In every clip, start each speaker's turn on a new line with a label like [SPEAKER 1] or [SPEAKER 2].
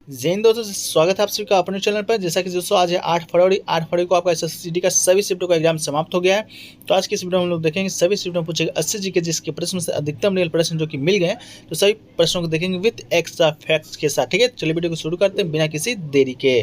[SPEAKER 1] जय हिंद दोस्तों, स्वागत है आप सभी का अपने चैनल पर। जैसा कि दोस्तों आज है 8 फरवरी को आपका एसएससीटी का सभी शिफ्टों का एग्जाम समाप्त हो गया है। तो आज की इस वीडियो में हम लोग देखेंगे सभी शिफ्टों में पूछे गए 80 जीके जिसके प्रश्न से अधिकतम रियल प्रश्न जो कि मिल गए, तो सभी प्रश्नों को देखेंगे विद एक्स्ट्रा फैक्ट्स के साथ। ठीक है, चलिए वीडियो को शुरू करते हैं बिना किसी देरी के।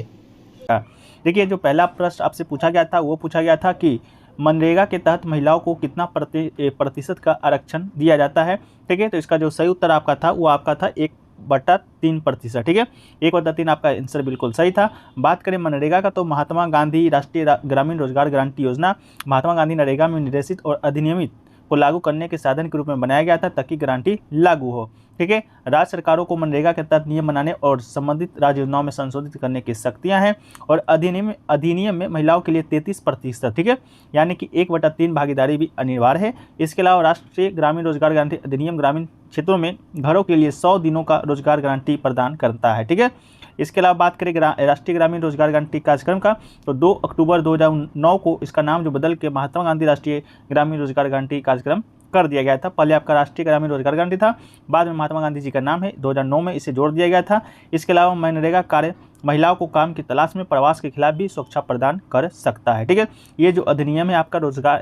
[SPEAKER 2] देखिए, जो पहला प्रश्न आपसे पूछा गया था वो पूछा गया था कि मनरेगा के तहत महिलाओं को कितना प्रतिशत का आरक्षण दिया जाता है। ठीक है, तो इसका जो सही उत्तर आपका था वो आपका था 1/3%। ठीक है, 1/3 आपका आंसर बिल्कुल सही था। बात करें मनरेगा का, तो महात्मा गांधी राष्ट्रीय ग्रामीण रोजगार गारंटी योजना महात्मा गांधी नरेगा में निर्देशित और अधिनियमित को लागू करने के साधन के रूप में बनाया गया था ताकि गारंटी लागू हो। ठीक है, राज्य सरकारों को मनरेगा के तहत नियम बनाने और संबंधित राज्य योजनाओं में संशोधित करने की शक्तियां हैं। और अधिनियम में महिलाओं के लिए 33%, ठीक है, यानी कि 1/3 भागीदारी भी अनिवार्य है। इसके अलावा राष्ट्रीय ग्रामीण रोजगार गारंटी अधिनियम ग्रामीण क्षेत्रों में घरों के लिए 100 दिनों का रोजगार गारंटी प्रदान करता है। ठीक है, इसके अलावा बात करें राष्ट्रीय ग्रामीण रोजगार गारंटी कार्यक्रम का, तो 2 अक्टूबर 2009 को इसका नाम जो बदल के महात्मा गांधी राष्ट्रीय ग्रामीण रोजगार गारंटी कार्यक्रम कर दिया गया था। पहले आपका राष्ट्रीय ग्रामीण रोजगार गारंटी था, बाद में महात्मा गांधी जी का नाम है, 2009 में इसे जोड़ दिया गया था। इसके अलावा मनरेगा कार्य महिलाओं को काम की तलाश में प्रवास के खिलाफ भी सुरक्षा प्रदान कर सकता है। ठीक है, ये जो अधिनियम है आपका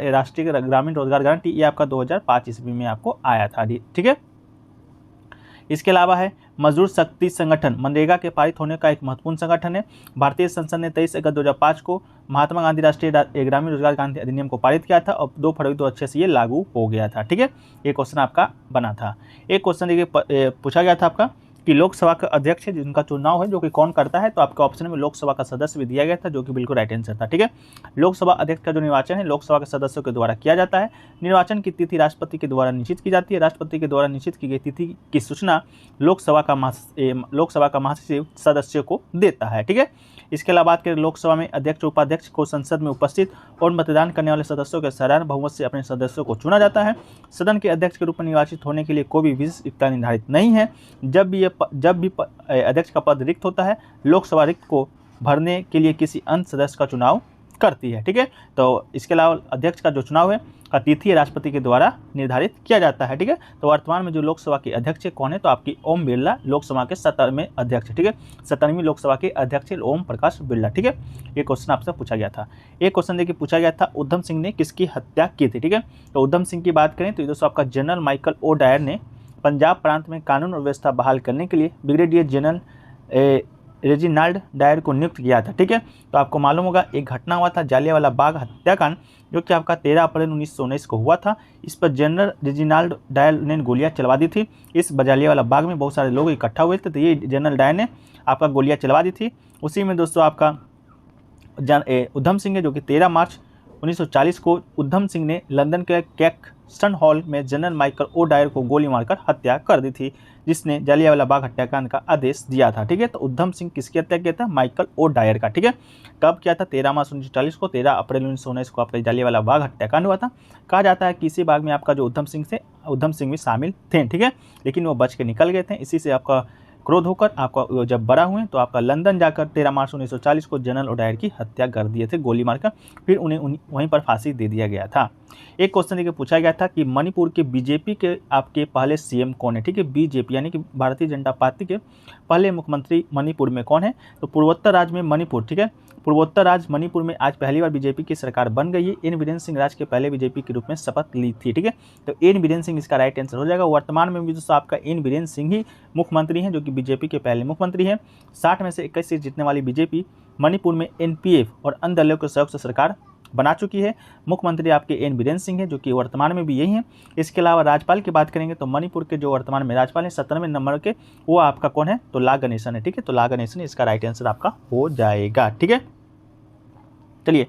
[SPEAKER 2] राष्ट्रीय ग्रामीण रोजगार गारंटी, ये आपका 2005 ईस्वी में आपको आया था। ठीक है, इसके अलावा है मजदूर शक्ति संगठन मनरेगा के पारित होने का एक महत्वपूर्ण संगठन है। भारतीय संसद ने 23 अगस्त 2005 को महात्मा गांधी राष्ट्रीय ग्रामीण रोजगार गारंटी अधिनियम को पारित किया था और 2 फरवरी 2006 से ये लागू हो गया था। ठीक है, ये क्वेश्चन आपका बना था। एक क्वेश्चन देखिए पूछा गया था आपका कि लोकसभा का अध्यक्ष है जिनका चुनाव है जो कि कौन करता है, तो आपके ऑप्शन में लोकसभा का सदस्य भी दिया गया था जो कि बिल्कुल राइट आंसर था। ठीक है, लोकसभा अध्यक्ष का जो निर्वाचन है लोकसभा के सदस्यों के द्वारा किया जाता है। निर्वाचन की तिथि राष्ट्रपति के द्वारा निश्चित की जाती है। राष्ट्रपति के द्वारा निश्चित की गई तिथि की सूचना लोकसभा का महासचिव सदस्यों को देता है। ठीक है, इसके अलावा बात करें लोकसभा में अध्यक्ष उपाध्यक्ष को संसद में उपस्थित और मतदान करने वाले सदस्यों के साधारण बहुमत से अपने सदस्यों को चुना जाता है। सदन के अध्यक्ष के रूप में निर्वाचित होने के लिए कोई भी विशिष्ट योग्यता निर्धारित नहीं है। जब भी अध्यक्ष का पद रिक्त होता है, लोकसभा रिक्त को भरने के लिए किसी अन्य सदस्य का चुनाव करती है। ठीक है, तो इसके अलावा अध्यक्ष का जो चुनाव है का तिथि राष्ट्रपति के द्वारा निर्धारित किया जाता है। ठीक है, तो वर्तमान में जो लोकसभा के अध्यक्ष कौन है, तो आपकी ओम बिरला लोकसभा के 17वें अध्यक्ष। ठीक है, 17वीं लोकसभा के अध्यक्ष ओम प्रकाश बिरला। ठीक है, ये क्वेश्चन आपसे पूछा गया था। एक क्वेश्चन देखिए पूछा गया था उधम सिंह ने किसकी हत्या की थी। ठीक है, तो उधम सिंह की बात करें तो दोस्तों आपका जनरल माइकल ओ डायर ने पंजाब प्रांत में कानून और व्यवस्था बहाल करने के लिए ब्रिगेडियर जनरल रेजिनाल्ड डायर को नियुक्त किया था। ठीक है, तो आपको मालूम होगा एक घटना हुआ था जालियांवाला बाग हत्याकांड जो कि आपका 13 अप्रैल 1919 को हुआ था। इस पर जनरल रेजिनाल्ड डायर ने गोलियां चलवा दी थी। इस जालियांवाला बाग में बहुत सारे लोग इकट्ठा हुए थे, तो ये जनरल डायर ने आपका गोलियां चलवा दी थी। उसी में दोस्तों आपका उधम सिंह है जो कि 13 मार्च 1940 को उधम सिंह ने लंदन के कैक्सटन हॉल में जनरल माइकल ओ डायर को गोली मारकर हत्या कर दी थी, जिसने जालियांवाला बाग हत्याकांड का आदेश दिया था। ठीक है, तो उधम सिंह किसकी हत्या किया था? माइकल ओ डायर का। ठीक है, कब किया था? 13 मार्च 1940 को। 13 अप्रैल 1919 को आपका जालियांवाला बाग हत्याकांड हुआ था। कहा जाता है कि इसी बाग में आपका जो उधम सिंह भी शामिल थे। ठीक है, लेकिन वो बच के निकल गए थे। इसी से आपका क्रोध होकर आपका जब बड़ा हुए तो आपका लंदन जाकर 13 मार्च 1940 को जनरल ओ डायर की हत्या कर दिए थे गोली मारकर, फिर उन्हें वहीं पर फांसी दे दिया गया था। एक क्वेश्चन देखिए पूछा गया था कि मणिपुर के बीजेपी के आपके पहले सीएम कौन है। ठीक है, बीजेपी यानी कि भारतीय जनता पार्टी के पहले मुख्यमंत्री मणिपुर में कौन है, तो पूर्वोत्तर राज्य में मणिपुर। ठीक है, पूर्वोत्तर राज्य मणिपुर में आज पहली बार बीजेपी की सरकार बन गई है। एन बीरेन सिंह राज्य के पहले बीजेपी के रूप में शपथ ली थी। ठीक है, तो एन बीरेन सिंह इसका राइट आंसर हो जाएगा। वर्तमान में भी दोस्तों आपका एन बीरेन सिंह ही मुख्यमंत्री हैं जो कि बीजेपी के पहले मुख्यमंत्री हैं। 60 में से 21 सीट जीतने वाली बीजेपी मणिपुर में एनपीएफ और अन्य दलों के सहयोग से सरकार बना चुकी है। मुख्यमंत्री आपके एन बीरेन सिंह हैं जो कि वर्तमान में भी यही हैं। इसके अलावा राज्यपाल की बात करेंगे तो मणिपुर के जो वर्तमान में राज्यपाल हैं 17वें नंबर के, वो आपका कौन है, तो ला गणेशन है। ठीक है, तो ला गणेशन इसका राइट आंसर आपका हो जाएगा। ठीक है, चलिए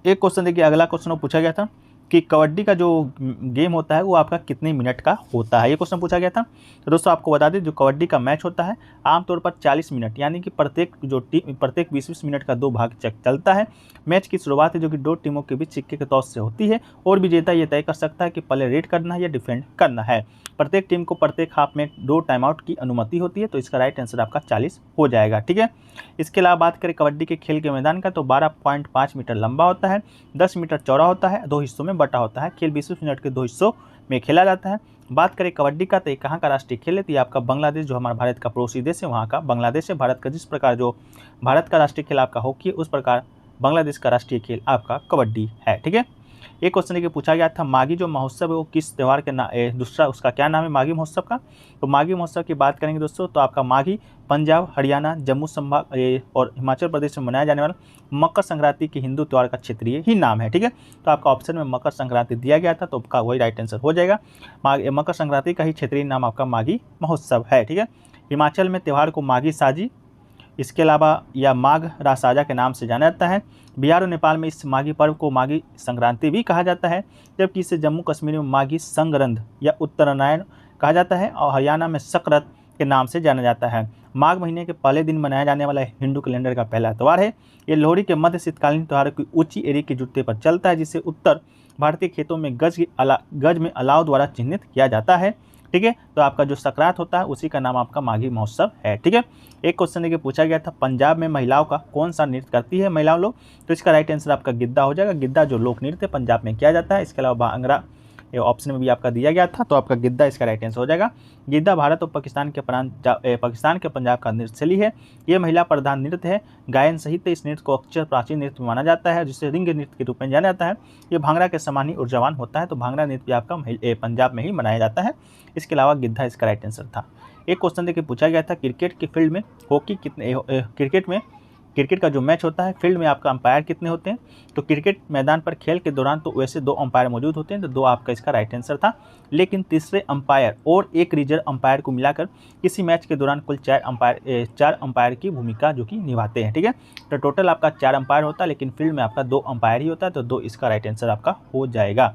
[SPEAKER 2] एक क्वेश्चन देखिए, अगला क्वेश्चन पूछा गया था कि कबड्डी का जो गेम होता है वो आपका कितने मिनट का होता है, ये क्वेश्चन पूछा गया था। तो दोस्तों आपको बता दें जो कबड्डी का मैच होता है आमतौर पर 40 मिनट, यानी कि प्रत्येक 20-20 मिनट का 2 भाग चलता है। मैच की शुरुआत है जो कि 2 टीमों के बीच सिक्के के टॉस से होती है और विजेता ये तय कर सकता है कि पहले रेड करना है या डिफेंड करना है। प्रत्येक टीम को प्रत्येक हाफ में 2 टाइम आउट की अनुमति होती है, तो इसका राइट आंसर आपका 40 हो जाएगा। ठीक है, इसके अलावा बात करें कबड्डी के खेल के मैदान का, तो 12.5 मीटर लंबा होता है, 10 मीटर चौड़ा होता है, 2 हिस्सों में बटा होता है। खेल 20 मिनट के 2 हिस्सों में खेला जाता है। बात करें कबड्डी का तो ये कहाँ का राष्ट्रीय खेल है, तो ये आपका बांग्लादेश, जो हमारा भारत का पड़ोसी देश है वहाँ का बांग्लादेश है। भारत का जिस प्रकार जो भारत का राष्ट्रीय खेल आपका हॉकी है, उस प्रकार बांग्लादेश का राष्ट्रीय खेल आपका कबड्डी है। ठीक है, एक क्वेश्चन ये पूछा गया था, माघी जो महोत्सव है वो किस त्यौहार के दूसरा उसका क्या नाम है माघी महोत्सव का। तो माघी महोत्सव की बात करेंगे दोस्तों, तो आपका माघी पंजाब, हरियाणा, जम्मू संभाग और हिमाचल प्रदेश में मनाया जाने वाला मकर संक्रांति के हिंदू त्यौहार का क्षेत्रीय ही नाम है। ठीक है, तो आपका ऑप्शन में मकर संक्रांति दिया गया था, तो आपका वही राइट आंसर हो जाएगा। मकर संक्रांति का ही क्षेत्रीय नाम आपका माघी महोत्सव है। ठीक है, हिमाचल में त्यौहार को माघी साजी, इसके अलावा या माघ रासाजा के नाम से जाना जाता है। बिहार और नेपाल में इस माघी पर्व को माघी संक्रांति भी कहा जाता है, जबकि इसे जम्मू कश्मीर में माघी संग्रंध या उत्तरायण कहा जाता है और हरियाणा में सकरत के नाम से जाना जाता है। माघ महीने के पहले दिन मनाया जाने वाला हिंदू कैलेंडर का पहला त्यौहार है। ये लोहड़ी के मध्य शीतकालीन त्यौहार की ऊंची एरी के जुत्ते पर चलता है, जिसे उत्तर भारतीय खेतों में गज में अलाव द्वारा चिन्हित किया जाता है। ठीक है, तो आपका जो सकरात होता है उसी का नाम आपका माघी महोत्सव है। ठीक है, एक क्वेश्चन देखिए पूछा गया था, पंजाब में महिलाओं का कौन सा नृत्य करती है महिलाओं लोग, तो इसका राइट आंसर आपका गिद्धा हो जाएगा। गिद्धा जो लोक नृत्य पंजाब में किया जाता है। इसके अलावा भांगड़ा ये ऑप्शन में भी आपका दिया गया था, तो आपका गिद्धा इसका राइट आंसर हो जाएगा। गिद्धा भारत और पाकिस्तान के पंजाब का नृत्य शैली है। ये महिला प्रधान नृत्य है। गायन सहित इस नृत्य को अक्षर प्राचीन नृत्य माना जाता है, जिसे रिंग नृत्य के रूप में जाना जाता है। ये भांगड़ा के समान ही ऊर्जावान होता है, तो भांगड़ा नृत्य आपका पंजाब में ही मनाया जाता है। इसके अलावा गिद्धा इसका राइट आंसर था। एक क्वेश्चन देखिए पूछा गया था, क्रिकेट के फील्ड में हॉकी कितने क्रिकेट का जो मैच होता है फील्ड में आपका अंपायर कितने होते हैं, तो क्रिकेट मैदान पर खेल के दौरान तो वैसे 2 अंपायर मौजूद होते हैं, तो 2 आपका इसका राइट आंसर था। लेकिन तीसरे अंपायर और एक रिजर्व अंपायर को मिलाकर किसी मैच के दौरान कुल 4 अंपायर की भूमिका जो कि निभाते हैं। ठीक है, तो टोटल आपका 4 अंपायर होता है, लेकिन फील्ड में आपका 2 अंपायर ही होता है, तो 2 इसका राइट आंसर आपका हो जाएगा।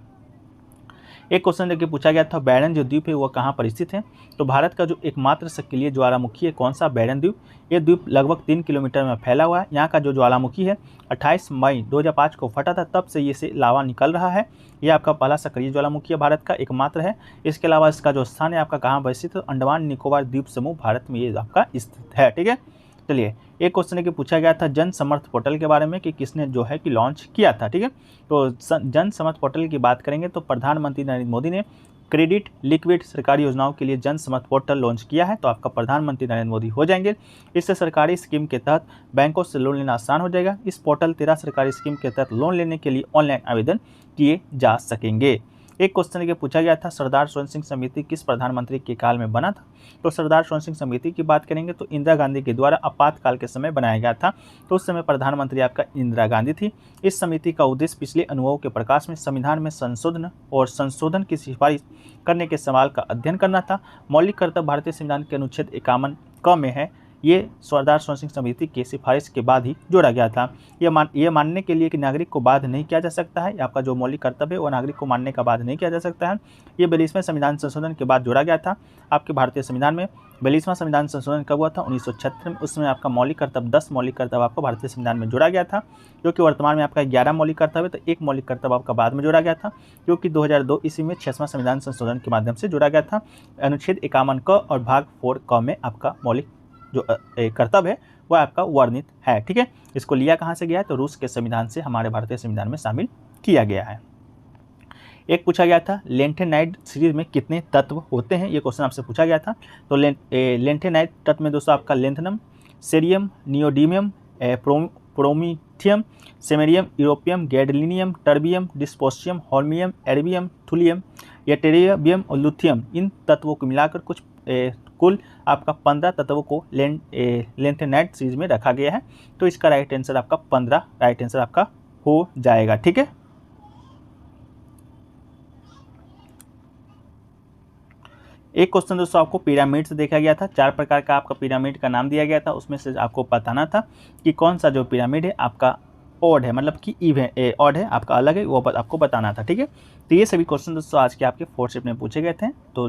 [SPEAKER 2] एक क्वेश्चन देखिए पूछा गया था, बैरन जो द्वीप है वह कहाँ पर स्थित है, तो भारत का जो एकमात्र सक्रिय ज्वालामुखी है कौन सा, बैरन द्वीप। ये द्वीप लगभग 3 किलोमीटर में फैला हुआ है। यहाँ का जो ज्वालामुखी है 28 मई 2005 को फटा था, तब से ये से लावा निकल रहा है। ये आपका पहला सक्रिय ज्वालामुखी है, भारत का एकमात्र है। इसके अलावा इसका जो स्थान है आपका कहाँ पर स्थित है, अंडमान निकोबार द्वीप समूह भारत में ये आपका स्थित है। ठीक है, चलिए एक क्वेश्चन है कि पूछा गया था जन समर्थ पोर्टल के बारे में कि किसने जो है कि लॉन्च किया था। ठीक है, तो जन समर्थ पोर्टल की बात करेंगे तो प्रधानमंत्री नरेंद्र मोदी ने क्रेडिट लिक्विड सरकारी योजनाओं के लिए जन समर्थ पोर्टल लॉन्च किया है, तो आपका प्रधानमंत्री नरेंद्र मोदी हो जाएंगे। इससे सरकारी स्कीम के तहत बैंकों से लोन लेना आसान हो जाएगा। इस पोर्टल 13 सरकारी स्कीम के तहत लोन लेने के लिए ऑनलाइन आवेदन किए जा सकेंगे। एक क्वेश्चन के पूछा गया था, सरदार स्वर्ण सिंह समिति किस प्रधानमंत्री के काल में बना था, तो सरदार स्वर्ण सिंह समिति की बात करेंगे तो इंदिरा गांधी के द्वारा आपातकाल के समय बनाया गया था, तो उस समय प्रधानमंत्री आपका इंदिरा गांधी थी। इस समिति का उद्देश्य पिछले अनुभवों के प्रकाश में संविधान में संशोधन की सिफारिश करने के सवाल का अध्ययन करना था। मौलिक कर्तव्य भारतीय संविधान के अनुच्छेद 51 क में है। ये सरदार स्वर्ण सिंह समिति की सिफारिश के बाद ही जोड़ा गया था। ये मानने के लिए कि नागरिक को बाध्य नहीं किया जा सकता है, आपका जो मौलिक कर्तव्य है वो नागरिक को मानने का बाध्य नहीं किया जा सकता है। ये 42वें संविधान संशोधन के बाद जोड़ा गया था आपके भारतीय संविधान में। 42वां संविधान संशोधन कब हुआ था, 1976 में। उस समय आपका मौलिक कर्तव्य 10 मौलिक कर्तव्य आपको भारतीय संविधान में जोड़ा गया था, जो कि वर्तमान में आपका 11 मौलिक कर्तव्य, तो 1 मौलिक कर्तव्य आपका बाद में जोड़ा गया था, जो कि 2002 ईस्वी में 6वां संविधान संशोधन के माध्यम से जोड़ा गया था। अनुच्छेद 51 क और भाग 4 क में आपका मौलिक जो कर्तव्य है वह आपका वर्णित है। ठीक है, इसको लिया कहाँ से गया है, तो रूस के संविधान से हमारे भारतीय संविधान में शामिल किया गया है। एक पूछा गया था, लेंथेनाइड सीरीज में कितने तत्व होते हैं, ये क्वेश्चन आपसे पूछा गया था। तो लेंथेनाइड तत्व में दोस्तों आपका lanthanum, cerium, neodymium, promethium, samarium, europium, gadolinium, terbium, dysprosium, holmium, erbium, thulium, ytterbium और लुथियम, इन तत्वों को मिलाकर कुल आपका 15 तत्वों को लेंथेनाइड सीरीज में रखा गया है, तो इसका राइट आंसर आपका 15 राइट आंसर आपका हो जाएगा। ठीक है, एक क्वेश्चन दोस्तों आपको पिरामिड से देखा गया था। 4 प्रकार का आपका पिरामिड का नाम दिया गया था, उसमें से आपको बताना था कि कौन सा जो पिरामिड है आपका ऑड है, मतलब कि इवन ऑड है, आपका अलग है, वो आपको बताना था। ठीक है, तो ये सभी क्वेश्चन दोस्तों आज के आपके 4th शिफ्ट में पूछे गए थे। तो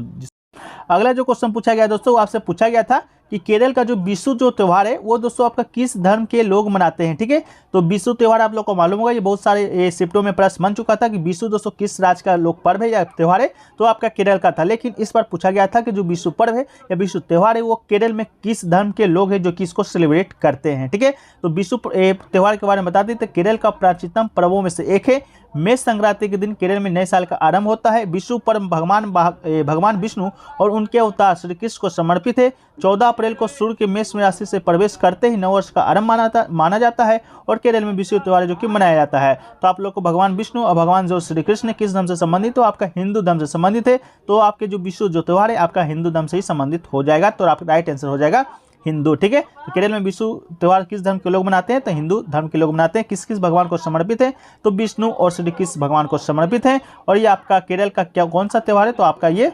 [SPEAKER 2] अगला जो क्वेश्चन पूछा गया दोस्तों, वो आपसे पूछा गया था कि केरल का जो विशु जो त्यौहार है वो दोस्तों आपका किस धर्म के लोग मनाते हैं। ठीक है, तो विशु त्यौहार आप लोग को मालूम होगा, ये बहुत सारे शिफ्टों में प्रश्न बन चुका था कि विशु दोस्तों किस राज्य का लोक पर्व है या त्यौहार है, तो आपका केरल का था। लेकिन इस बार पूछा गया था कि जो विशु पर्व है या विशु त्यौहार है वो केरल में किस धर्म के लोग हैं जो कि इसको सेलिब्रेट करते हैं। ठीक है, तो विशु त्यौहार के बारे में बता दें तो केरल का प्राचीनतम पर्वों में से एक है। मेष संक्रांति के दिन केरल में नए साल का आरंभ होता है। विशु पर्व भगवान विष्णु और उनके अवतार श्री कृष्ण को समर्पित है। 14 अप्रैल को सूर्य के मेष में राशि से प्रवेश करते ही नववर्ष का आरंभ माना जाता है और केरल में विशु त्यौहार जो कि मनाया जाता है। तो आप लोग को भगवान विष्णु और भगवान जो श्री कृष्ण किस धर्म से संबंधित, तो आपका हिंदू धर्म से संबंधित है। तो आपके जो विशु जो त्यौहार है आपका हिंदू धर्म से ही संबंधित हो जाएगा, तो आपका राइट आंसर हो जाएगा हिंदू। ठीक है, तो केरल में विशु त्यौहार किस धर्म के लोग मनाते हैं, तो हिंदू धर्म के लोग मनाते हैं। किस किस भगवान को समर्पित है, तो विष्णु और श्री कृष्ण भगवान को समर्पित है। और ये आपका केरल का कौन सा त्यौहार है, तो आपका ये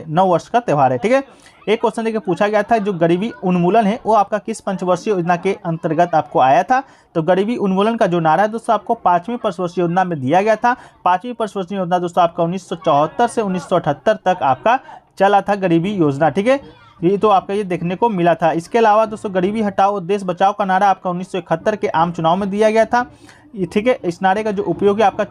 [SPEAKER 2] नववर्ष का त्यौहार है। ठीक है, एक क्वेश्चन देखिए पूछा गया था जो गरीबी उन्मूलन है वो आपका किस पंचवर्षीय योजना के अंतर्गत आपको आया था। तो गरीबी उन्मूलन का जो नारा है दोस्तों आपको 5वीं पंचवर्षीय योजना में दिया गया था। 5वीं पंचवर्षीय योजना दोस्तों आपका 1974 से 1978 तक आपका चला था गरीबी योजना। ठीक है, ये तो आपका ये देखने को मिला था। इसके अलावा दोस्तों गरीबी हटाओ देश बचाओ का नारा आपका 1971 के आम चुनाव में दिया गया था। ठीक है, इस नारे का जो उपयोग है आपका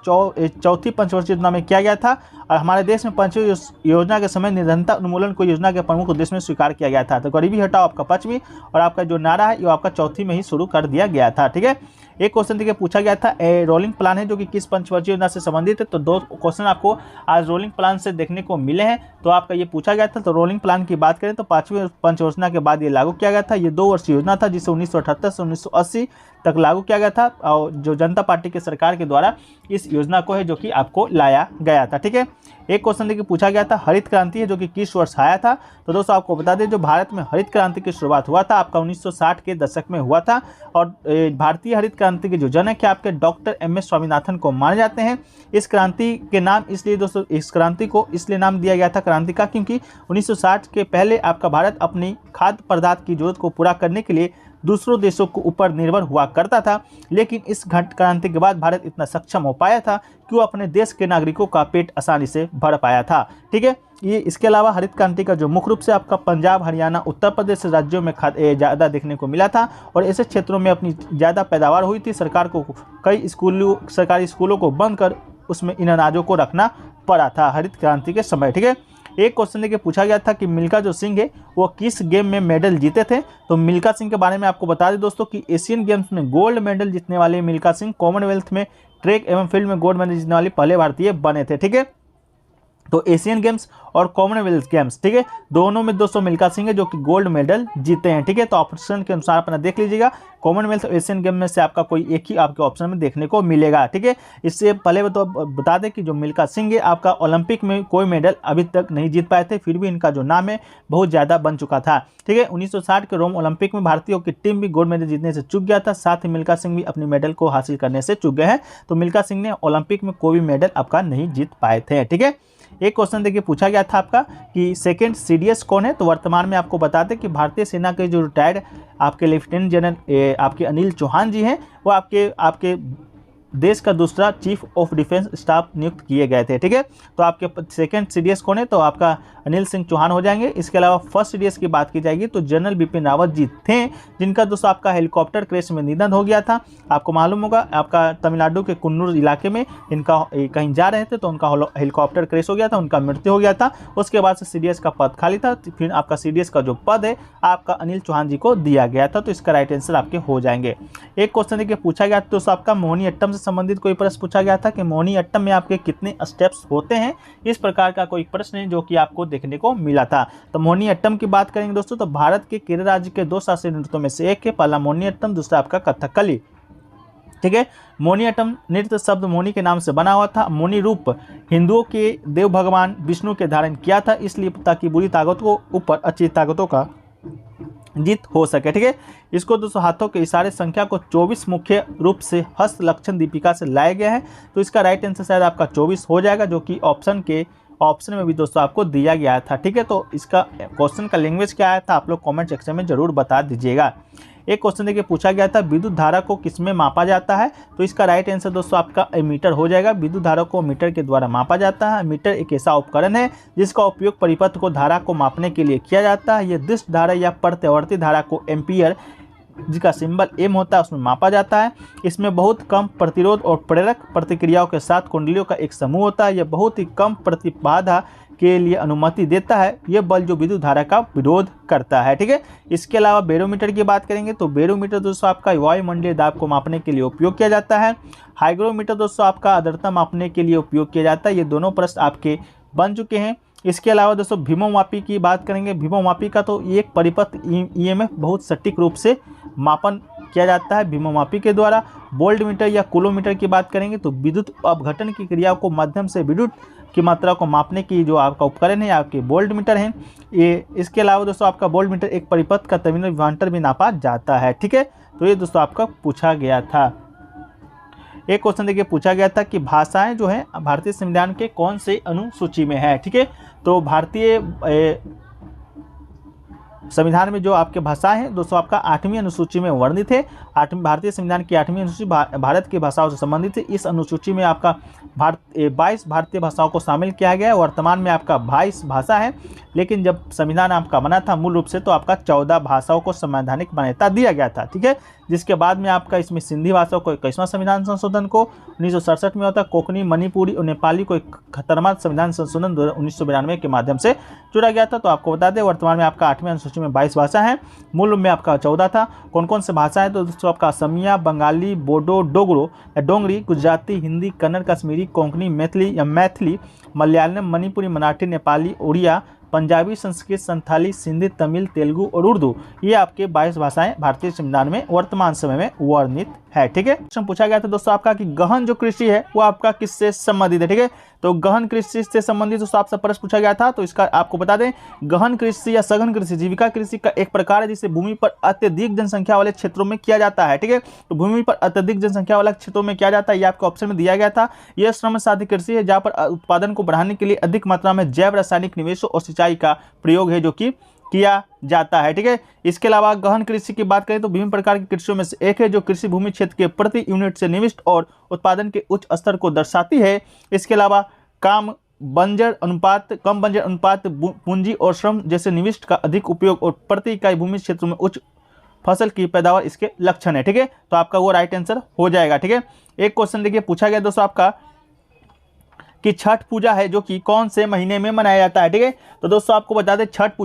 [SPEAKER 2] चौथी पंचवर्षीय योजना में किया गया था और हमारे देश में पंचवीं योजना के समय निर्धनता उन्मूलन को योजना के प्रमुख उद्देश्य में स्वीकार किया गया था। तो गरीबी हटाओ आपका 5वीं और आपका जो नारा है वो आपका चौथी में ही शुरू कर दिया गया था। ठीक है, एक क्वेश्चन देखिए पूछा गया था रोलिंग प्लान है जो कि किस पंचवर्षीय योजना से संबंधित है। तो 2 क्वेश्चन आपको आज रोलिंग प्लान से देखने को मिले हैं, तो आपका ये पूछा गया था। तो रोलिंग प्लान की बात करें तो 5वीं पंचवर्षीय के बाद ये लागू किया गया था। ये 2 वर्षीय योजना था जिसे 1978 से 1980 तक लागू किया गया था और जो जनता पार्टी की सरकार के द्वारा इस योजना को है जो कि आपको लाया गया था। ठीक है, एक क्वेश्चन देखिए पूछा गया था हरित क्रांति है जो कि किस वर्ष आया था। तो दोस्तों आपको बता दें जो भारत में हरित क्रांति की शुरुआत हुआ था आपका 1960 के दशक में हुआ था और भारतीय हरित क्रांति के जो जनक है आपके डॉक्टर एम.एस. स्वामीनाथन को माने जाते हैं। इस क्रांति के नाम इसलिए दोस्तों इस क्रांति को इसलिए नाम दिया गया था क्रांति का क्योंकि 1960 के पहले आपका भारत अपनी खाद्य पदार्थ की जरूरत को पूरा करने के लिए दूसरों देशों के ऊपर निर्भर हुआ करता था। लेकिन इस क्रांति के बाद भारत इतना सक्षम हो पाया था कि वो अपने देश के नागरिकों का पेट आसानी से भर पाया था। ठीक है, ये इसके अलावा हरित क्रांति का जो मुख्य रूप से आपका पंजाब, हरियाणा, उत्तर प्रदेश राज्यों में ज़्यादा देखने को मिला था और ऐसे क्षेत्रों में अपनी ज़्यादा पैदावार हुई थी। सरकार को कई सरकारी स्कूलों को बंद कर उसमें इन अनाजों को रखना पड़ा था हरित क्रांति के समय। ठीक है, एक क्वेश्चन देखिए पूछा गया था कि मिल्खा जो सिंह है वो किस गेम में मेडल जीते थे। तो मिल्खा सिंह के बारे में आपको बता दें दोस्तों कि एशियन गेम्स में गोल्ड मेडल जीतने वाले मिल्खा सिंह कॉमनवेल्थ में ट्रैक एवं फील्ड में गोल्ड मेडल जीतने वाले पहले भारतीय बने थे। ठीक है, तो एशियन गेम्स और कॉमनवेल्थ गेम्स ठीक है दोनों में दोस्तों मिल्खा सिंह है जो कि गोल्ड मेडल जीते हैं। ठीक है, तो ऑप्शन के अनुसार अपना देख लीजिएगा कॉमनवेल्थ और एशियन गेम में से आपका कोई एक ही आपके ऑप्शन में देखने को मिलेगा। ठीक है, इससे पहले तो बता दें कि जो मिल्खा सिंह है आपका ओलंपिक में कोई मेडल अभी तक नहीं जीत पाए थे, फिर भी इनका जो नाम है बहुत ज़्यादा बन चुका था। ठीक है, 1960 के रोम ओलंपिक में भारतीयों की टीम भी गोल्ड मेडल जीतने से चूक गया था, साथ ही मिल्खा सिंह भी अपनी मेडल को हासिल करने से चूक गए हैं। तो मिल्खा सिंह ने ओलंपिक में कोई भी मेडल आपका नहीं जीत पाए थे। ठीक है, एक क्वेश्चन देखिए पूछा गया था आपका कि सेकंड सीडीएस कौन है। तो वर्तमान में आपको बता दें कि भारतीय सेना के जो रिटायर्ड आपके लेफ्टिनेंट जनरल आपके अनिल चौहान जी हैं वो आपके देश का दूसरा चीफ ऑफ डिफेंस स्टाफ नियुक्त किए गए थे। ठीक है, तो आपके सेकंड सीडीएस कौन है, तो आपका अनिल सिंह चौहान हो जाएंगे। इसके अलावा फर्स्ट सीडीएस की बात की जाएगी तो जनरल बिपिन रावत जी थे जिनका दोस्तों आपका हेलीकॉप्टर क्रैश में निधन हो गया था। आपको मालूम होगा आपका तमिलनाडु के कुन्नूर इलाके में इनका कहीं जा रहे थे तो उनका हेलीकॉप्टर क्रैश हो गया था, उनका मृत्यु हो गया था। उसके बाद से सीडीएस का पद खाली था, फिर आपका सीडीएस का जो पद है आपका अनिल चौहान जी को दिया गया था। तो इसका राइट आंसर आपके हो जाएंगे। एक क्वेश्चन देखिए पूछा गया तो आपका मोहिनीअट्टम से संबंधित कोई प्रश्न पूछा गया था कि मोहिनीअट्टम में आपके कितने स्टेप्स होते हैं, इस प्रकार का कोई प्रश्न है जो कि आपको देखने को मिला था। तो मोहिनीअट्टम की बात करेंगे दोस्तों तो भारत के केरल राज्य के 2 शास्त्रीय नृत्यों में से एक है, पहला मोहिनीअट्टम, दूसरा आपका कथकली। ठीक है, मोहिनीअट्टम नृत्य शब्द मोनी के नाम से बना हुआ था। मोनी रूप हिंदुओं के देव भगवान विष्णु के धारण किया था, इसलिए ताकि बुरी ताकतों को ऊपर अच्छी ताकतों का जीत हो सके। ठीक है, इसको दोस्तों हाथों के इशारे संख्या को 24 मुख्य रूप से हस्त लक्षण दीपिका से लाया गया है। तो इसका राइट आंसर शायद आपका 24 हो जाएगा जो कि ऑप्शन के ऑप्शन में भी दोस्तों आपको दिया गया था। ठीक है, तो इसका क्वेश्चन का लैंग्वेज क्या आया था आप लोग कमेंट सेक्शन में जरूर बता दीजिएगा। एक क्वेश्चन देखिए पूछा गया था विद्युत धारा को किसमें मापा जाता है, तो इसका राइट आंसर दोस्तों आपका मीटर हो जाएगा। विद्युत धारा को मीटर के द्वारा मापा जाता है। मीटर एक ऐसा उपकरण है जिसका उपयोग परिपथ को धारा को मापने के लिए किया जाता है। यह दिश धारा या प्रत्यावर्ती धारा को एम्पियर जिसका सिंबल एम होता है उसमें मापा जाता है। इसमें बहुत कम प्रतिरोध और प्रेरक प्रतिक्रियाओं के साथ कुंडलियों का एक समूह होता है। यह बहुत ही कम प्रतिबाधा के लिए अनुमति देता है। यह बल जो विद्युत धारा का विरोध करता है। ठीक है, इसके अलावा बैरोमीटर की बात करेंगे तो बैरोमीटर दोस्तों आपका वायुमंडलीय दाब को मापने के लिए उपयोग किया जाता है। हाइग्रोमीटर दोस्तों आपका आर्द्रता मापने के लिए उपयोग किया जाता है। ये दोनों प्रश्न आपके बन चुके हैं। इसके अलावा दोस्तों भीमोमापी की बात करेंगे। भीमोमापी का तो एक परिपथ ईएमएफ बहुत सटीक रूप से मापन किया जाता है भीमोमापी के द्वारा। वोल्ट मीटर या कुलोमीटर की बात करेंगे तो विद्युत अपघटन की क्रियाओं को माध्यम से विद्युत की मात्रा को मापने की जो आपका उपकरण है आपके वोल्ट मीटर हैं ये। इसके अलावा दोस्तों आपका वोल्ट मीटर एक परिपथ का टर्मिनल विभवांतर भी नापा जाता है। ठीक है, तो ये दोस्तों आपका पूछा गया था। एक क्वेश्चन देखिए पूछा गया था कि भाषाएं जो है भारतीय संविधान के कौन से अनुसूची में है। ठीक है, तो भारतीय संविधान में जो आपके भाषाएं हैं दोस्तों आपका 8वीं अनुसूची में वर्णित है। भारतीय संविधान की 8वीं अनुसूची भारत की भाषाओं से संबंधित है। इस अनुसूची में आपका 22 भारतीय भाषाओं को शामिल किया गया है। वर्तमान में आपका 22 भाषा है, लेकिन जब संविधान आपका बना था मूल रूप से तो आपका 14 भाषाओं को संवैधानिक मान्यता दिया गया था। ठीक है, जिसके बाद में आपका इसमें सिंधी भाषा को 21वां संविधान संशोधन को 1967 में होता है। कोंकणी, मणिपुरी और नेपाली को 71वां संविधान संशोधन 1992 के माध्यम से जोड़ा गया था। तो आपको बता दें वर्तमान में आपका 8वीं अनुसूची में 22 भाषा है, मूल में आपका 14 था। कौन कौन से भाषा है तो दोस्तों आपका असमिया, बंगाली, बोडो, डोगरी, गुजराती, हिंदी, कन्नड़, कश्मीरी, कोंकणी, मैथिली, मलयालम, मणिपुरी, मराठी, नेपाली, उड़िया, पंजाबी, संस्कृत, संथाली, सिंधी, तमिल, तेलुगु और उर्दू, ये आपके 22 भाषाएं भारतीय संविधान में वर्तमान समय में वर्णित है। ठीक है, प्रश्न पूछा गया था दोस्तों आपका कि गहन जो कृषि है वो आपका किससे संबंधित है। ठीक है, तो गहन कृषि से संबंधित दोस्तों आपसे प्रश्न पूछा गया था। तो इसका आपको बता दें गहन कृषि या सघन कृषि जीविका कृषि का एक प्रकार है जिसे भूमि पर अत्यधिक जनसंख्या वाले क्षेत्रों में किया जाता है। ठीक है, तो भूमि पर अत्यधिक जनसंख्या वाले क्षेत्रों में किया जाता है, ये आपके ऑप्शन में दिया गया था। यह श्रम साध्य कृषि है जहाँ पर उत्पादन को बढ़ाने के लिए अधिक मात्रा में जैव रासायनिक निवेशों और सिंचाई का प्रयोग है जो कि किया जाता है। ठीक है, इसके अलावा गहन कृषि की बात करें तो विभिन्न प्रकार की कृषियों में से एक है जो कृषि भूमि क्षेत्र के प्रति यूनिट से निविष्ट और उत्पादन के उच्च स्तर को दर्शाती है। इसके अलावा कम बंजर अनुपात पूंजी और श्रम जैसे निविष्ट का अधिक उपयोग और प्रति इकाई भूमि क्षेत्र में उच्च फसल की पैदावार इसके लक्षण है। ठीक है, तो आपका वो राइट आंसर हो जाएगा। ठीक है, एक क्वेश्चन देखिए पूछा गया दोस्तों आपका कि छठ पूजा है जो कि कौन से महीने में मनाया जाता है। ठीक है, तो दोस्तों आपको बता दें छठ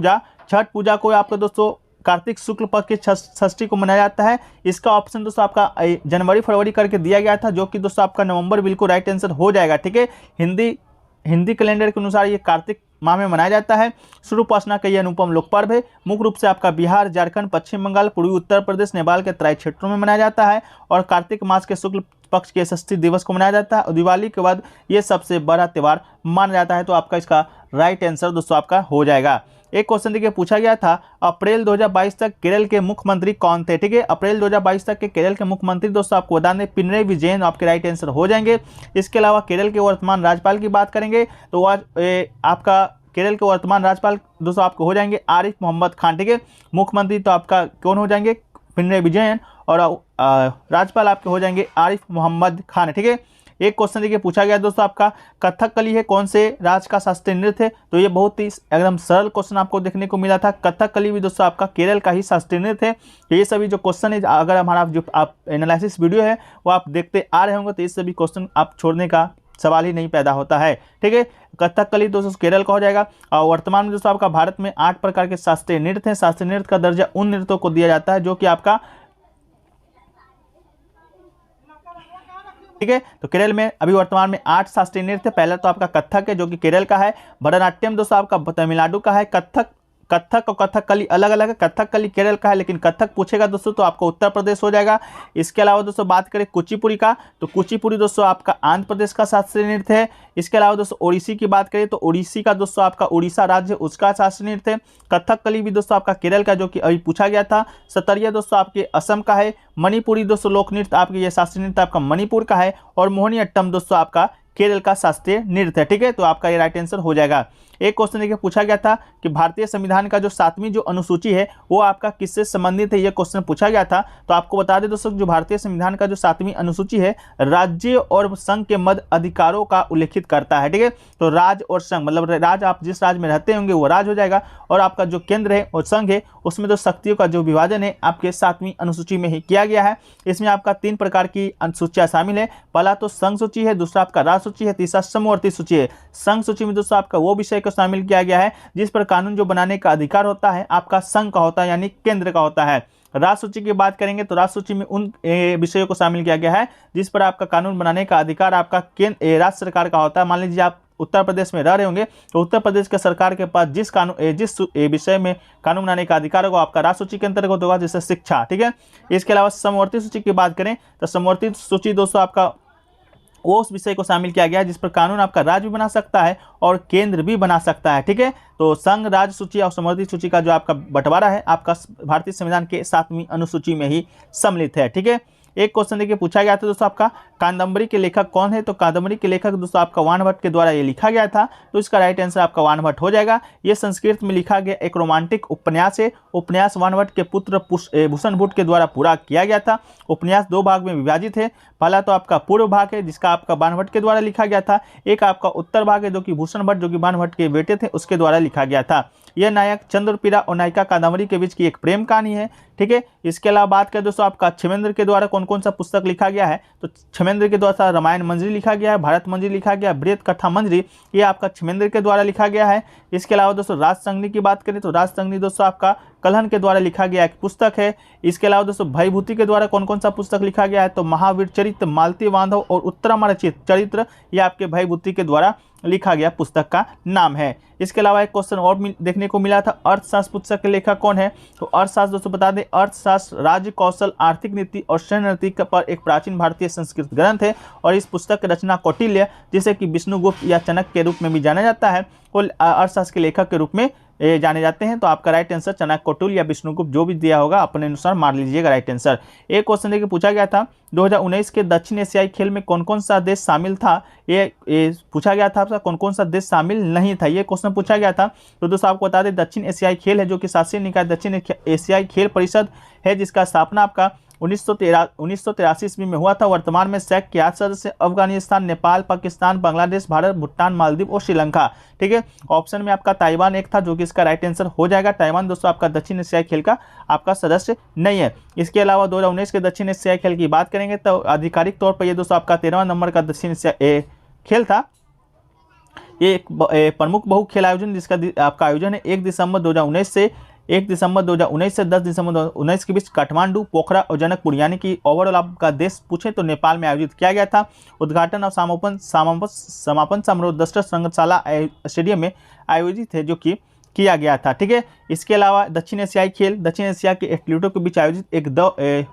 [SPEAKER 2] पूजा को आपका दोस्तों कार्तिक शुक्ल पक्ष की षष्ठी को मनाया जाता है। इसका ऑप्शन दोस्तों आपका जनवरी फरवरी करके दिया गया था जो कि दोस्तों आपका नवंबर बिल्कुल राइट आंसर हो जाएगा। ठीक है, हिंदी कैलेंडर के अनुसार ये कार्तिक माह में मनाया जाता है। सूर्य उपासना का यह अनुपम लोक पर्व है। मुख्य रूप से आपका बिहार, झारखंड, पश्चिम बंगाल, पूर्वी उत्तर प्रदेश, नेपाल के तराई क्षेत्रों में मनाया जाता है और कार्तिक मास के शुक्ल पक्ष के षष्ठी दिवस को मनाया जाता है और दिवाली के बाद ये सबसे बड़ा त्यौहार माना जाता है। तो आपका इसका राइट आंसर दोस्तों आपका हो जाएगा। एक क्वेश्चन देखिए पूछा गया था अप्रैल 2022 तक केरल के मुख्यमंत्री कौन थे। ठीक है, अप्रैल 2022 तक के केरल के मुख्यमंत्री दोस्तों आपको बता दें पिनरई विजयन आपके राइट आंसर हो जाएंगे। इसके अलावा केरल के वर्तमान राज्यपाल की बात करेंगे तो आज आपका केरल के वर्तमान राज्यपाल दोस्तों आपको हो जाएंगे आरिफ मोहम्मद खान। ठीक है, मुख्यमंत्री तो आपका कौन हो जाएंगे पिनरई विजयन और राज्यपाल आपके हो जाएंगे आरिफ मोहम्मद खान। ठीक है, एक क्वेश्चन देखिए पूछा गया दोस्तों आपका कथकली है कौन से राज्य का शास्त्रीय नृत्य है। तो ये बहुत ही एकदम सरल क्वेश्चन आपको देखने को मिला था। कथकली भी दोस्तों आपका केरल का ही शास्त्रीय नृत्य है। तो ये सभी जो क्वेश्चन है अगर हमारा जो आप एनालिसिस वीडियो है वो आप देखते आ रहे होंगे तो ये सभी क्वेश्चन आप छोड़ने का सवाल ही नहीं पैदा होता है। ठीक है, कथकली दोस्तों केरल का हो जाएगा। और वर्तमान में दोस्तों आपका भारत में 8 प्रकार के शास्त्रीय नृत्य हैं। शास्त्रीय नृत्य का दर्जा उन नृत्यों को दिया जाता है जो कि आपका ठीक है। तो केरल में अभी वर्तमान में 8 शास्त्रीय नृत्य। पहला तो आपका कथक है जो कि केरल का है। भरतनाट्यम दोस्तों आपका तमिलनाडु का है। कथक और कथकली अलग अलग है। कथकली केरल का है लेकिन कथक पूछेगा दोस्तों तो आपको उत्तर प्रदेश हो जाएगा। इसके अलावा दोस्तों बात करें कुचिपुड़ी का तो कुचिपुड़ी दोस्तों आपका आंध्र प्रदेश का शास्त्रीय नृत्य है। इसके अलावा दोस्तों ओडिसी की बात करें तो ओडिसी का दोस्तों आपका उड़ीसा राज्य उसका शास्त्रीय नृत्य है। कथकली भी दोस्तों आपका केरल का जो कि अभी पूछा गया था। सतरिया दोस्तों आपके असम का है। मणिपुरी दोस्तों लोक नृत्य आपके ये शास्त्रीय नृत्य आपका मणिपुर का है और मोहिनीअट्टम दोस्तों आपका केरल का शास्त्रीय नृत्य है। ठीक है, तो आपका ये राइट आंसर हो जाएगा। एक क्वेश्चन देखिए पूछा गया था कि भारतीय संविधान का जो 7वीं जो अनुसूची है वो आपका किससे संबंधित है, ये क्वेश्चन पूछा गया था। तो आपको बता दें दोस्तों, जो भारतीय संविधान का जो 7वीं अनुसूची है राज्य और संघ के मध्य अधिकारों का उल्लेखित करता है। ठीक है, तो राज्य और संघ मतलब राज्य आप जिस राज्य में रहते होंगे वो राज्य हो जाएगा, और आपका जो केंद्र है और संघ है उसमें तो शक्तियों का जो विभाजन है आपके 7वीं अनुसूची में ही किया गया है। इसमें आपका 3 प्रकार की अनुसूचियां शामिल है। पहला तो संघ सूची है, दूसरा आपका राज्य सूची है, तीसरा समवर्ती सूची है। संघ सूची में दोस्तों आपका वो विषय को शामिल किया गया है जिस पर कानून जो बनाने का अधिकार होता है आपका संघ का होता है, यानी केंद्र का होता है। राज्य सूची की बात करेंगे तो राज्य सूची में उन विषयों को शामिल किया गया है जिस पर आपका कानून बनाने का अधिकार आपका राज्य सरकार का होता है। मान लीजिए आप उत्तर प्रदेश में रह रहे होंगे तो उत्तर प्रदेश के सरकार के पास जिस विषय में कानून बनाने का अधिकार होगा आपका राज्य सूची के अंतर्गत होगा, जैसे शिक्षा। ठीक है, इसके अलावा समवर्ती सूची की बात करें तो समवर्ती सूची दोस्तों आपका वो उस विषय को शामिल किया गया है जिस पर कानून आपका राज्य भी बना सकता है और केंद्र भी बना सकता है। ठीक है, तो संघ, राज्य सूची और समवर्ती सूची का जो आपका बंटवारा है आपका भारतीय संविधान के 7वीं अनुसूची में ही सम्मिलित है। ठीक है, एक क्वेश्चन देखिए पूछा गया था दोस्तों आपका कादंबरी के लेखक कौन है, तो कादंबरी के लेखक दोस्तों आपका वाणभट्ट के द्वारा ये लिखा गया था, तो इसका राइट आंसर आपका वाणभट्ट हो जाएगा। ये संस्कृत में लिखा गया एक रोमांटिक उपन्यास है। उपन्यास वाणभट्ट के पुत्र भूषणभुट्ट के द्वारा पूरा किया गया था। उपन्यास 2 भाग में विभाजित है। पहला तो आपका पूर्व भाग है जिसका आपका वाणभट्ट के द्वारा लिखा गया था, एक आपका उत्तर भाग है जो कि भूषणभट्ट जो कि वाणभट्ट के बेटे थे उसके द्वारा लिखा गया था। यह नायक चंद्रपीड़ा और नायिका कादंबरी के बीच की एक प्रेम कहानी है। ठीक है, इसके अलावा बात करें दोस्तों आपका क्षमेंद्र के द्वारा कौन कौन सा पुस्तक लिखा गया है, तो क्षमेंद्र के द्वारा रामायण मंजरी लिखा गया है, भारत मंजरी लिखा गया है, बृहत कथा मंजरी ये आपका क्षमेंद्र के द्वारा लिखा गया है। इसके अलावा दोस्तों राजसंगनी की बात करें तो राजसंगनी दोस्तों आपका कलहन के द्वारा लिखा गया एक पुस्तक है। इसके अलावा दोस्तों भयभूति के द्वारा कौन कौन सा पुस्तक लिखा गया है, तो महावीर चरित्र, मालती बांधव और उत्तरामरचित चरित्र ये आपके भयभूति के द्वारा लिखा गया पुस्तक का नाम है। इसके अलावा एक क्वेश्चन और देखने को मिला था, अर्थशास्त्र पुस्तक के लेखक कौन है, तो अर्थशास्त्र दोस्तों बता दें अर्थशास्त्र राज्य कौशल, आर्थिक नीति और सैन्य नीति पर एक प्राचीन भारतीय संस्कृत ग्रंथ है, और इस पुस्तक की रचना कौटिल्य जिसे कि विष्णुगुप्त या चाणक्य के रूप में भी जाना जाता है वो अर्थशास्त्र के लेखक के रूप में जाने जाते हैं। तो आपका राइट आंसर चाणक्य, कौटिल्य या विष्णुगुप्त जो भी दिया होगा अपने अनुसार मान लीजिएगा राइट आंसर। एक क्वेश्चन देखिए पूछा गया था 2019 के दक्षिण एशियाई खेल में कौन कौन सा देश शामिल था, ये पूछा गया था आपसे कौन कौन सा देश शामिल नहीं था, ये क्वेश्चन पूछा गया था। तो दोस्तों आपको बता दें दक्षिण एशियाई खेल है जो कि शासीय निकाय दक्षिण एशियाई खेल परिषद है जिसका स्थापना आपका 1983 ईस्वी में हुआ था। वर्तमान में सैक के 8 सदस्य अफगानिस्तान, नेपाल, पाकिस्तान, बांग्लादेश, भारत, भूटान, मालदीव और श्रीलंका। ठीक है, ऑप्शन में आपका ताइवान एक था जो कि इसका राइट आंसर हो जाएगा। ताइवान दोस्तों आपका दक्षिण एशियाई खेल का आपका सदस्य नहीं है। इसके अलावा 2019 के दक्षिण एशियाई खेल की बात करेंगे तो आधिकारिक तौर पर ये दोस्तों आपका 13वां नंबर का दक्षिण एशियाई खेल था। ये एक प्रमुख बहु खेल आयोजन जिसका आपका आयोजन है 1 दिसंबर 2019 से 10 दिसंबर 2019 के बीच काठमांडू, पोखरा और जनकपुर यानी कि ओवरऑल आपका देश पूछे तो नेपाल में आयोजित किया गया था। उद्घाटन और समापन समारोह दशरथ रंगशाला स्टेडियम में आयोजित है जो कि किया गया था। ठीक है, इसके अलावा दक्षिण एशियाई खेल दक्षिण एशिया के एथलीटों के बीच आयोजित एक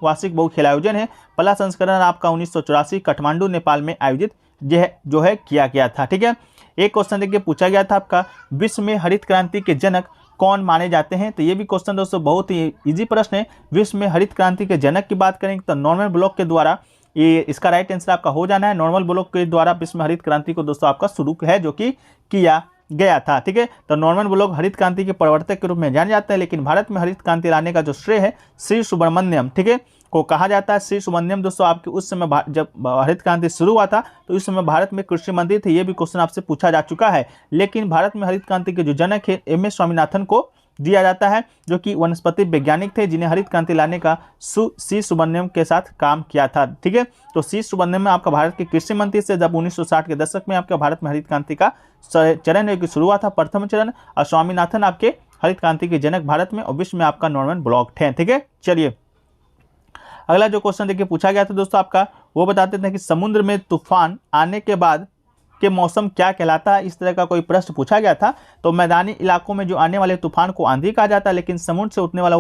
[SPEAKER 2] वार्षिक बहु खेल आयोजन है। पहला संस्करण आपका 1984 काठमांडू नेपाल में आयोजित जो है किया गया था। ठीक है, एक क्वेश्चन देखिए पूछा गया था आपका विश्व में हरित क्रांति के जनक कौन माने जाते हैं, तो ये भी क्वेश्चन दोस्तों बहुत ही इजी प्रश्न है। विश्व में हरित क्रांति के जनक की बात करेंगे तो नॉर्मन ब्लॉक के द्वारा ये इसका राइट आंसर आपका हो जाना है। नॉर्मन ब्लॉक के द्वारा विश्व में हरित क्रांति को दोस्तों आपका शुरू है जो कि किया गया था। ठीक है, तो नॉर्मन ब्लॉक हरित क्रांति के प्रवर्तक के रूप में जाने जाते हैं, लेकिन भारत में हरित क्रांति लाने का जो श्रेय है श्री सुब्रमण्यम ठीक है को कहा जाता है। श्री सुब्रमण्यम दोस्तों आपके उस समय जब हरित क्रांति शुरू हुआ था तो उस समय भारत में कृषि मंत्री थे, ये भी क्वेश्चन आपसे पूछा जा चुका है। लेकिन भारत में हरित क्रांति के जो जनक है एम.एस. स्वामीनाथन को दिया जाता है जो कि वनस्पति वैज्ञानिक थे जिन्हें हरित क्रांति लाने का सी सुब्रमण्यम के साथ काम किया था। ठीक है, तो सी सुब्रमण्यम में आपका भारत के कृषि मंत्री से जब 1960 के दशक में आपका भारत में हरित क्रांति का चरण की शुरू हुआ था, प्रथम चरण, और स्वामीनाथन आपके हरित क्रांति के जनक भारत में और विश्व में आपका नॉर्मन ब्लॉक थे। ठीक है, चलिए अगला जो क्वेश्चन देखिए पूछा गया था दोस्तों आपका वो बताते थे कि समुद्र में तूफान आने के बाद के मौसम क्या कहलाता है, इस तरह का कोई प्रश्न पूछा गया था। तो मैदानी इलाकों में जो आने वाले तूफान को आंधी कहा जाता है, लेकिन समुद्र से उठने वाला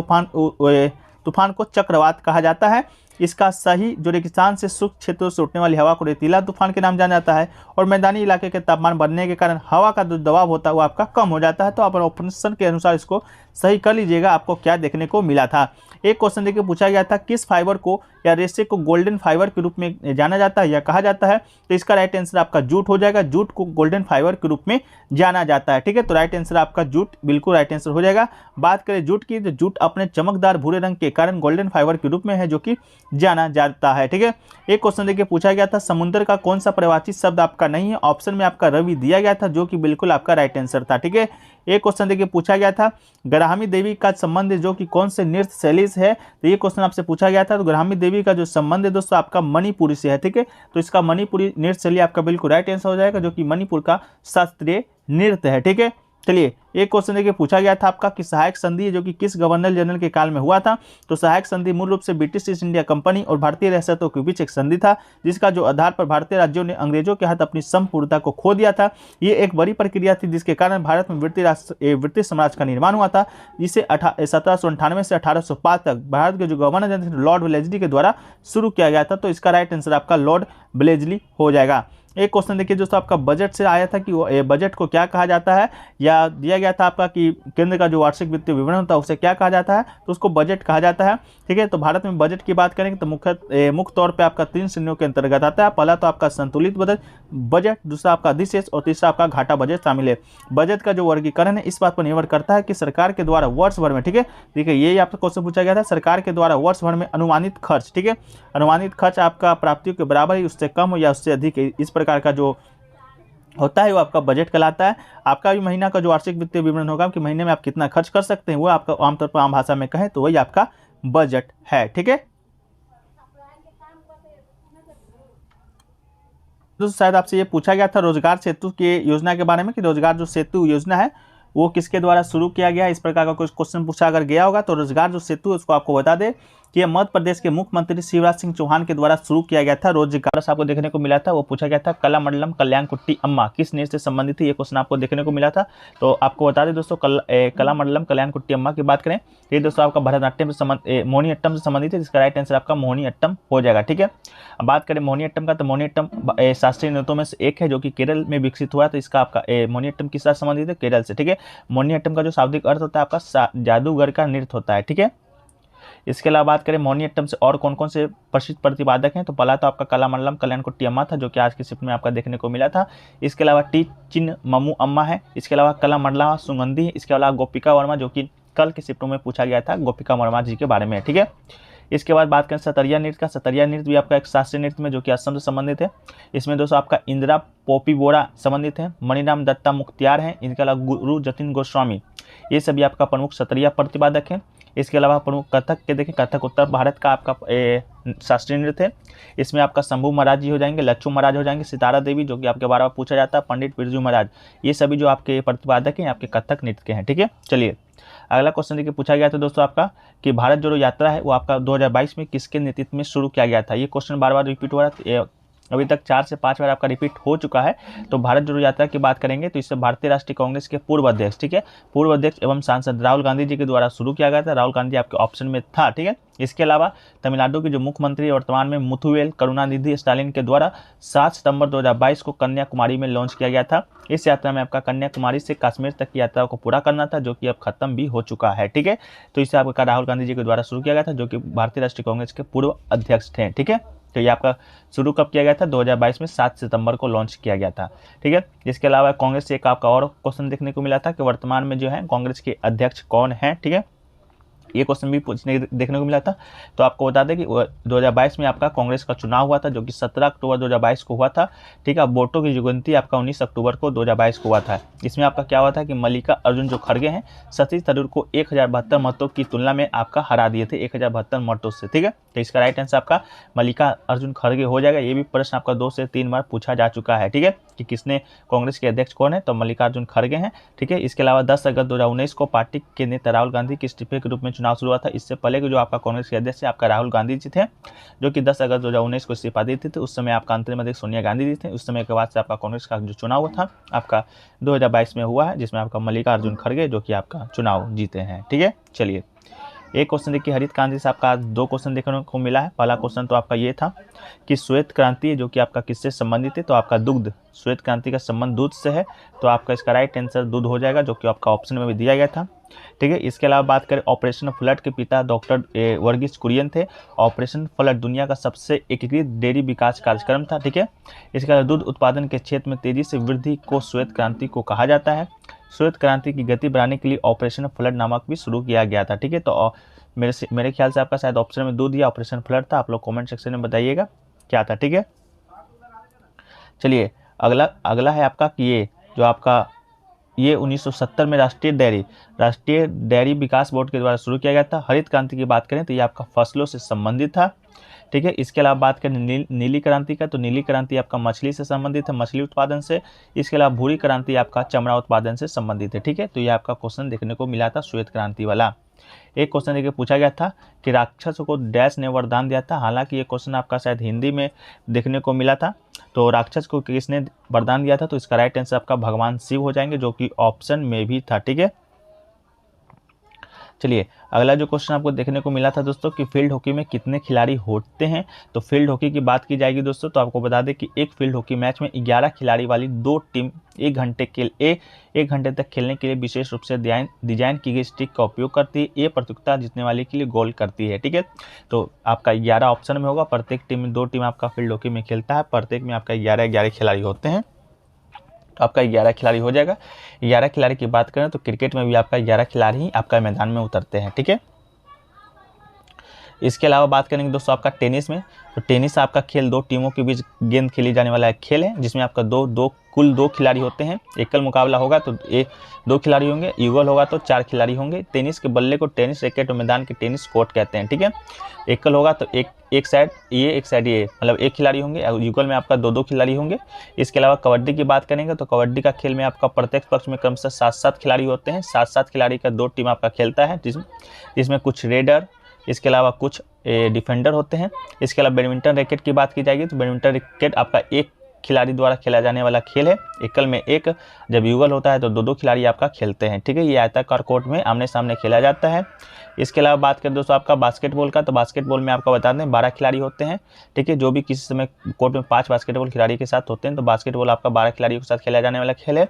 [SPEAKER 2] तूफान को चक्रवात कहा जाता है। इसका सही जो रेगिस्तान से शुष्क क्षेत्रों से उठने वाली हवा को रेतीला तूफान के नाम जाना जाता है, और मैदानी इलाके के तापमान बढ़ने के कारण हवा का जो दबाव होता है वो आपका कम हो जाता है। तो आप ऑप्शन के अनुसार इसको सही कर लीजिएगा, आपको क्या देखने को मिला था। एक क्वेश्चन देखिए पूछा गया था, किस फाइबर को या रेशे को गोल्डन फाइबर के रूप में जाना जाता है या कहा जाता है? तो इसका राइट आंसर आपका जूट हो जाएगा। जूट को गोल्डन फाइबर के रूप में जाना जाता है। ठीक है, तो राइट आंसर आपका जूट बिल्कुल राइट आंसर हो जाएगा। बात करें जूट की, तो जूट अपने चमकदार भूरे रंग के कारण गोल्डन फाइबर के रूप में है जो कि जाना जाता है। ठीक है, एक क्वेश्चन देखिए पूछा गया था, समुद्र का कौन सा पर्वतीय शब्द आपका नहीं है? ऑप्शन में आपका रवि दिया गया था जो कि बिल्कुल आपका राइट आंसर था। ठीक है, एक क्वेश्चन देखिए पूछा गया था, ग्रामी देवी का संबंध जो कि कौन से नृत्य शैली से है? तो ये क्वेश्चन आपसे पूछा गया था। तो ग्रामी देवी का जो संबंध है दोस्तों आपका मणिपुरी से है। ठीक है, तो इसका मणिपुरी नृत्य शैली आपका बिल्कुल राइट आंसर हो जाएगा जो कि मणिपुर का शास्त्रीय नृत्य है। ठीक है, चलिए एक क्वेश्चन देखिए पूछा गया था आपका कि सहायक संधि जो कि किस गवर्नर जनरल के काल में हुआ था? तो सहायक संधि मूल रूप से ब्रिटिश ईस्ट इंडिया कंपनी और भारतीय रियासतों के बीच एक संधि था जिसका जो आधार पर भारतीय राज्यों ने अंग्रेजों के हाथ अपनी संपूर्णता को खो दिया था। ये एक बड़ी प्रक्रिया थी जिसके कारण भारत में ब्रिटिश साम्राज्य का निर्माण हुआ था, जिसे 1798 से 1805 तक भारत के जो गवर्नर जनरल थे लॉर्ड वेलेस्ली के द्वारा शुरू किया गया था। तो इसका राइट आंसर आपका लॉर्ड वेलेस्ली हो जाएगा। एक क्वेश्चन देखिए दोस्तों आपका बजट से आया था कि बजट को क्या कहा जाता है, या दिया गया था आपका कि केंद्र का जो वार्षिक वित्तीय विवरण होता है उसे क्या कहा जाता है? तो उसको बजट कहा जाता है। ठीक है, तो भारत में बजट की बात करेंगे तो मुख्य तौर पे आपका 3 श्रेणियों के अंतर्गत आता है। पहला तो आपका संतुलित बजट, दूसरा आपका अधिशेष और तीसरा आपका घाटा बजट शामिल है। बजट का जो वर्गीकरण है इस बात पर निर्भर करता है कि सरकार के द्वारा वर्ष भर में, ठीक है, देखिए ये आपका क्वेश्चन पूछा गया था, सरकार के द्वारा वर्ष भर में अनुमानित खर्च, ठीक है, अनुमानित खर्च आपका प्राप्तियों के बराबर है, उससे कम हो या उससे अधिक, इस प्रकार का जो होता है वो आपका बजट कहलाता है। आपका भी महीना का जो वार्षिक वित्तीय विवरण होगा कि महीने में आप कितना खर्च कर सकते हैं वो आपका आमतौर पर आम भाषा में कहें तो वही आपका बजट है। ठीक है, दोस्तों शायद आपसे ये पूछा गया था रोजगार सेतु की योजना के बारे में कि रोजगार जो सेतु योजना है वो किसके द्वारा शुरू किया गया है, इस प्रकार का कोई क्वेश्चन पूछा अगर गया होगा तो रोजगार जो सेतु है उसको आपको बता दे कि यह मध्य प्रदेश के मुख्यमंत्री शिवराज सिंह चौहान के द्वारा शुरू किया गया था। रोजगार आपको देखने को मिला था, वो पूछा गया था कलामंडलम कल्याणकुट्टी अम्मा किस नृत्य से संबंधित थी, ये क्वेश्चन आपको देखने को मिला था। तो आपको बता दें दोस्तों कलामंडलम कल्याणकुट्टी अम्मा की बात करें ये दोस्तों आपका भरतनाट्यम से मोहिनीअट्टम से संबंधित है, जिसका राइट आंसर आपका मोहिनीअट्टम हो जाएगा। ठीक है, अब बात करें मोहिनीअट्टम का तो मोहिनीअट्टम शास्त्रीय नृत्यों में से एक है जो कि केरल में विकसित हुआ है। तो इसका आपका मोहिनीअट्टम किस साथ संबंधित है? केरल से। ठीक है, मोहिनीअट्टम का जो शाब्दिक अर्थ होता है आपका जादूगर का नृत्य होता है। ठीक है, इसके अलावा बात करें मोहिनीअट्टम से और कौन कौन से प्रसिद्ध प्रतिपादक हैं तो पहला तो आपका कलामंडलम कल्याणकुट्टी अम्मा था जो कि आज की शिफ्ट में आपका देखने को मिला था। इसके अलावा टी चिन ममू अम्मा है, इसके अलावा कलामंडला सुगंधी है, इसके अलावा गोपिका वर्मा जो कि कल के शिफ्टों में पूछा गया था गोपिका वर्मा जी के बारे में। ठीक है, इसके बाद बात करें सतरिया नृत्य का। सतरिया नृत्य भी आपका एक शास्त्रीय नृत्य में जो कि असम से संबंधित है। इसमें दोस्तों आपका इंदिरा पोपी बोरा संबंधित है, मणिराम दत्ता मुख्तियार हैं, इनके अलावा गुरु जतिन गोस्वामी, ये सभी आपका प्रमुख सतरिया प्रतिपादक हैं। इसके अलावा प्रमुख कथक के देखें, कथक उत्तर भारत का आपका शास्त्रीय नृत्य है। इसमें आपका शंभू महाराज जी हो जाएंगे, लच्छू महाराज हो जाएंगे, सितारा देवी जो कि आपके बारे में पूछा जाता है, पंडित बिरजू महाराज, ये सभी जो आपके प्रतिपादक हैं आपके कथक नृत्य के हैं। ठीक है, चलिए अगला क्वेश्चन देखिए पूछा गया था दोस्तों आपका कि भारत जोड़ो यात्रा है वो आपका 2022 में किसके नेतृत्व में शुरू किया गया था। ये क्वेश्चन बार बार रिपीट हो रहा है, अभी तक 4 से 5 बार आपका रिपीट हो चुका है। तो भारत जोड़ो यात्रा की बात करेंगे तो इससे भारतीय राष्ट्रीय कांग्रेस के पूर्व अध्यक्ष, ठीक है, पूर्व अध्यक्ष एवं सांसद राहुल गांधी जी के द्वारा शुरू किया गया था। राहुल गांधी आपके ऑप्शन में था। ठीक है, इसके अलावा तमिलनाडु के जो मुख्यमंत्री वर्तमान में मुथुवेल करुणानिधि स्टालिन के द्वारा 7 सितंबर 2022 को कन्याकुमारी में लॉन्च किया गया था। इस यात्रा में आपका कन्याकुमारी से कश्मीर तक की यात्रा को पूरा करना था जो कि अब खत्म भी हो चुका है। ठीक है, तो इसे आपका राहुल गांधी जी के द्वारा शुरू किया गया था जो कि भारतीय राष्ट्रीय कांग्रेस के पूर्व अध्यक्ष थे। ठीक है, तो ये आपका शुरू कब किया गया था? 2022 में 7 सितंबर को लॉन्च किया गया था। ठीक है, इसके अलावा कांग्रेस से एक आपका और क्वेश्चन देखने को मिला था कि वर्तमान में जो है कांग्रेस के अध्यक्ष कौन है। ठीक है, ये क्वेश्चन भी देखने को मिला था। तो आपको बता दें कि 2022 में आपका कांग्रेस का चुनाव हुआ था जो कि 17 अक्टूबर 2022 को हुआ था। ठीक है, वोटों की गिनती आपका 19 अक्टूबर को 2022 को हुआ था। इसमें आपका क्या हुआ था कि मल्लिका अर्जुन जो खड़गे हैं सतीश थरूर को 1072 मतों की तुलना में आपका हरा दिए थे, 1072 मतों से। ठीक है, तो इसका राइट आंसर आपका मल्लिका अर्जुन खड़गे हो जाएगा। ये भी प्रश्न आपका 2 से 3 बार पूछा जा चुका है। ठीक है, कि किसने कांग्रेस के अध्यक्ष कौन है, तो मल्लिकार्जुन खड़गे हैं। ठीक है, इसके अलावा 10 अगस्त 2019 को पार्टी के नेता राहुल गांधी के इस्तीफे के रूप में चुनाव शुरू हुआ था। इससे पहले जो आपका कांग्रेस के अध्यक्ष आपका राहुल गांधी जी थे जो कि 10 अगस्त 2019 को इस्तीफा देते थे। उस समय आपका अंतरिम अध्यक्ष सोनिया गांधी जी थे। उस समय के बाद से आपका कांग्रेस का जो चुनाव हुआ था आपका 2022 में हुआ है जिसमें आपका मल्लिकार्जुन खड़गे जो कि आपका चुनाव जीते हैं। ठीक है, चलिए एक क्वेश्चन देखिए हरित क्रांति से आपका आज 2 क्वेश्चन देखने को मिला है। पहला क्वेश्चन तो आपका ये था कि श्वेत क्रांति जो कि आपका किससे संबंधित है, तो आपका दुग्ध, श्वेत क्रांति का संबंध दूध से है, तो आपका इसका राइट आंसर दूध हो जाएगा, जो कि आपका ऑप्शन में भी दिया गया था। ठीक है, इसके अलावा बात करें ऑपरेशन फ्लड के पिता डॉक्टर वर्गीस कुरियन थे। ऑपरेशन फ्लड दुनिया का सबसे एकीकृत डेयरी विकास कार्यक्रम था। ठीक है, इसके अलावा दूध उत्पादन के क्षेत्र में तेजी से वृद्धि को श्वेत क्रांति को कहा जाता है। श्वेत क्रांति की गति बढ़ाने के लिए ऑपरेशन फ्लड नामक भी शुरू किया गया था। ठीक है, तो मेरे ख्याल से आपका शायद ऑप्शन में दूध या ऑपरेशन फ्लड था। आप लोग कमेंट सेक्शन में बताइएगा क्या था। ठीक है, चलिए अगला है आपका कि ये जो आपका ये 1970 में राष्ट्रीय डेयरी विकास बोर्ड के द्वारा शुरू किया गया था। हरित क्रांति की बात करें तो ये आपका फसलों से संबंधित था। ठीक है, इसके अलावा बात करें नीली क्रांति का, तो नीली क्रांति आपका मछली से संबंधित है, मछली उत्पादन से। इसके अलावा भूरी क्रांति आपका चमड़ा उत्पादन से संबंधित है। ठीक है, तो ये आपका क्वेश्चन देखने को मिला था श्वेत क्रांति वाला। एक क्वेश्चन देखिए पूछा गया था कि राक्षस को डैश ने वरदान दिया था। हालांकि ये क्वेश्चन आपका शायद हिंदी में देखने को मिला था। तो राक्षस को किसने वरदान दिया था, तो इसका राइट आंसर आपका भगवान शिव हो जाएंगे, जो कि ऑप्शन में भी था। ठीक है, चलिए अगला जो क्वेश्चन आपको देखने को मिला था दोस्तों कि फील्ड हॉकी में कितने खिलाड़ी होते हैं। तो फील्ड हॉकी की बात की जाएगी दोस्तों, तो आपको बता दें कि एक फील्ड हॉकी मैच में 11 खिलाड़ी वाली 2 टीम 1 घंटे तक खेलने के लिए विशेष रूप से डिजाइन की गई स्टिक का उपयोग करती है। ये प्रतियोगिता जीतने वाले के लिए गोल करती है। ठीक है, तो आपका 11 ऑप्शन में होगा, प्रत्येक टीम में 2 टीम आपका फील्ड हॉकी में खेलता है, प्रत्येक में आपका 11 खिलाड़ी होते हैं, तो आपका 11 खिलाड़ी हो जाएगा। 11 खिलाड़ी की बात करें तो क्रिकेट में भी आपका 11 खिलाड़ी ही आपका मैदान में उतरते हैं। ठीक है, इसके अलावा बात करेंगे दोस्तों आपका टेनिस में, तो टेनिस आपका खेल 2 टीमों के बीच गेंद खेली जाने वाला एक खेल है, जिसमें आपका कुल 2 खिलाड़ी होते हैं। एकल मुकाबला होगा तो 2 खिलाड़ी होंगे, युगल होगा तो 4 खिलाड़ी होंगे। टेनिस के बल्ले को टेनिस रैकेट और मैदान के टेनिस कोर्ट कहते हैं। ठीक है, एकल होगा तो एक साइड ये मतलब 1 खिलाड़ी होंगे, और युगल में आपका 2 खिलाड़ी होंगे। इसके अलावा कबड्डी की बात करेंगे तो कबड्डी का खेल में आपका प्रत्येक पक्ष में क्रमशः 7-7 खिलाड़ी होते हैं। 7-7 खिलाड़ी का 2 टीम आपका खेलता है, जिसमें कुछ रेडर, इसके अलावा कुछ डिफेंडर होते हैं। इसके अलावा बैडमिंटन रैकेट की बात की जाएगी तो बैडमिंटन रैकेट आपका 1 खिलाड़ी द्वारा खेला जाने वाला खेल है। एकल में 1, जब युगल होता है तो 2 खिलाड़ी आपका खेलते हैं। ठीक है, ये आयताकार कोर्ट में आमने सामने खेला जाता है। इसके अलावा बात करें दोस्तों आपका बास्केटबॉल का, तो बास्केटबॉल में आपका बता दें 12 खिलाड़ी होते हैं। ठीक है, जो भी किसी समय कोर्ट में 5 बास्केटबॉल खिलाड़ी के साथ होते हैं, तो बास्केटबॉल आपका 12 खिलाड़ियों के साथ खेला जाने वाला खेल है।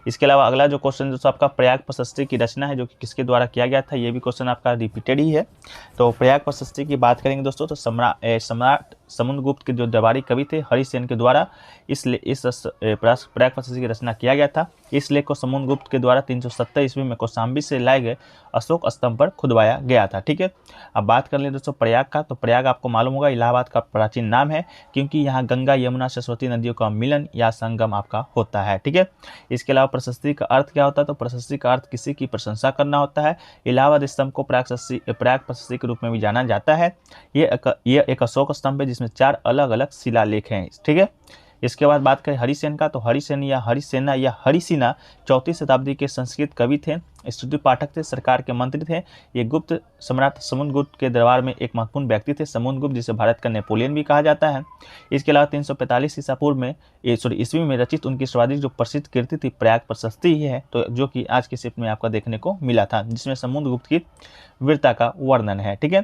[SPEAKER 2] इसके अलावा अगला जो क्वेश्चन दोस्तों आपका प्रयाग प्रशस्ति की रचना है, जो कि किसके द्वारा किया गया था, ये भी क्वेश्चन आपका रिपीटेड ही है। तो प्रयाग प्रशस्ति की बात करेंगे दोस्तों तो सम्राट समुद्रगुप्त के जो दरबारी कवि थे हरिसेन के द्वारा इस प्रयाग प्रशस्ति की रचना किया गया था। इस लेख को समुद्रगुप्त के द्वारा 370 ईस्वी में कौशाम्बी से लाए गए अशोक स्तंभ पर खुदवाया गया था। ठीक है, अब बात कर लें दोस्तों प्रयाग का, तो प्रयाग आपको मालूम होगा इलाहाबाद का प्राचीन नाम है, क्योंकि यहाँ गंगा यमुना सरस्वती नदियों का मिलन या संगम आपका होता है। ठीक है, इसके अलावा प्रशस्ति का अर्थ क्या होता है, तो प्रशस्ति का अर्थ किसी की प्रशंसा करना होता है। इलाहाबाद स्तंभ को प्रयाग प्रशस्ति के रूप में भी जाना जाता है। ये एक अशोक स्तंभ है जिसमें 4 अलग अलग शिलालेख हैं। ठीक है, इसके बाद बात करें हरिसेन का, तो हरिसेन या हरिसेना 4वीं शताब्दी के संस्कृत कवि थे, स्तुति पाठक थे, सरकार के मंत्री थे। ये गुप्त सम्राट समुद्रगुप्त के दरबार में एक महत्वपूर्ण व्यक्ति थे, समुद्रगुप्त जिसे भारत का नेपोलियन भी कहा जाता है। इसके अलावा 345 ईस्वी में रचित उनकी सर्वाधिक जो प्रसिद्ध कृति थी प्रयाग प्रशस्ति ही है, तो जो कि आज की शिफ्ट में आपको देखने को मिला था, जिसमें समुद्रगुप्त की वीरता का वर्णन है। ठीक है,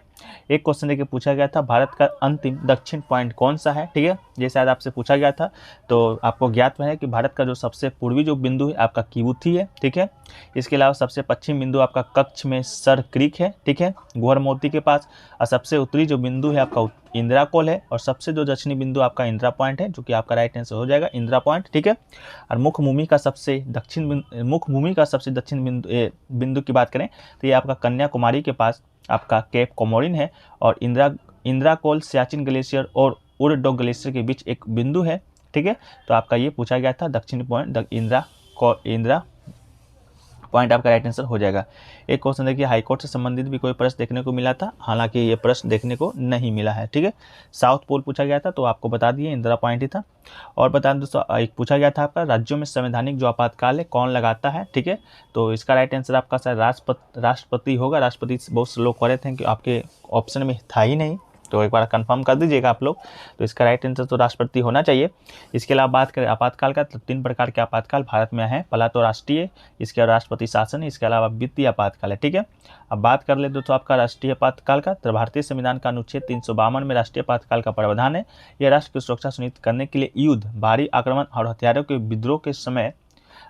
[SPEAKER 2] एक क्वेश्चन देखिए पूछा गया था भारत का अंतिम दक्षिण पॉइंट कौन सा है। ठीक है, ये शायद आपसे पूछा गया था, तो आपको ज्ञात है कि भारत का जो सबसे पूर्वी जो बिंदु है आपका किबुथी है। ठीक है, इसके अलावा सबसे पश्चिम बिंदु आपका कच्छ में सर क्रीक है। ठीक है, गोहर मोती के पास, और सबसे उत्तरी जो बिंदु है आपका इंदिरा कोल है, और सबसे जो दक्षिणी बिंदु आपका इंदिरा पॉइंट है, जो कि आपका राइट आंसर हो जाएगा इंदिरा पॉइंट। ठीक है, और मुख्य भूमि का सबसे दक्षिण बिंदु की बात करें तो ये आपका कन्याकुमारी के पास आपका केप कोमोरिन है, और इंदिरा कोल सियाचिन ग्लेशियर और उरडोग ग्लेशियर के बीच एक बिंदु है। ठीक है, तो आपका ये पूछा गया था दक्षिणी पॉइंट इंदिरा पॉइंट आपका राइट आंसर हो जाएगा। एक क्वेश्चन देखिए हाईकोर्ट से संबंधित भी कोई प्रश्न देखने को मिला था, हालांकि ये प्रश्न देखने को नहीं मिला है। ठीक है, साउथ पोल पूछा गया था, तो आपको बता दिए इंदिरा पॉइंट ही था। और बता दें दोस्तों एक पूछा गया था आपका राज्यों में संवैधानिक जो आपातकाल है कौन लगाता है। ठीक है, तो इसका राइट आंसर आपका शायद राष्ट्रपति होगा। राष्ट्रपति बहुत से लोग कह रहे थे कि आपके ऑप्शन में था ही नहीं, तो एक बार कंफर्म कर दीजिएगा आप लोग। तो इसका राइट आंसर तो राष्ट्रपति होना चाहिए। इसके अलावा बात करें आपातकाल का, तो 3 प्रकार के आपातकाल भारत में हैं। पहला तो राष्ट्रीय, इसके अलावा राष्ट्रपति शासन, इसके अलावा वित्तीय आपातकाल है, ठीक है। अब बात कर ले दोस्तों आपका राष्ट्रीय आपातकाल का, तो भारतीय संविधान का अनुच्छेद 352 में राष्ट्रीय आपातकाल का प्रावधान है। यह राष्ट्र की सुरक्षा सुनिश्चित करने के लिए युद्ध, भारी आक्रमण और हथियारों के विद्रोह के समय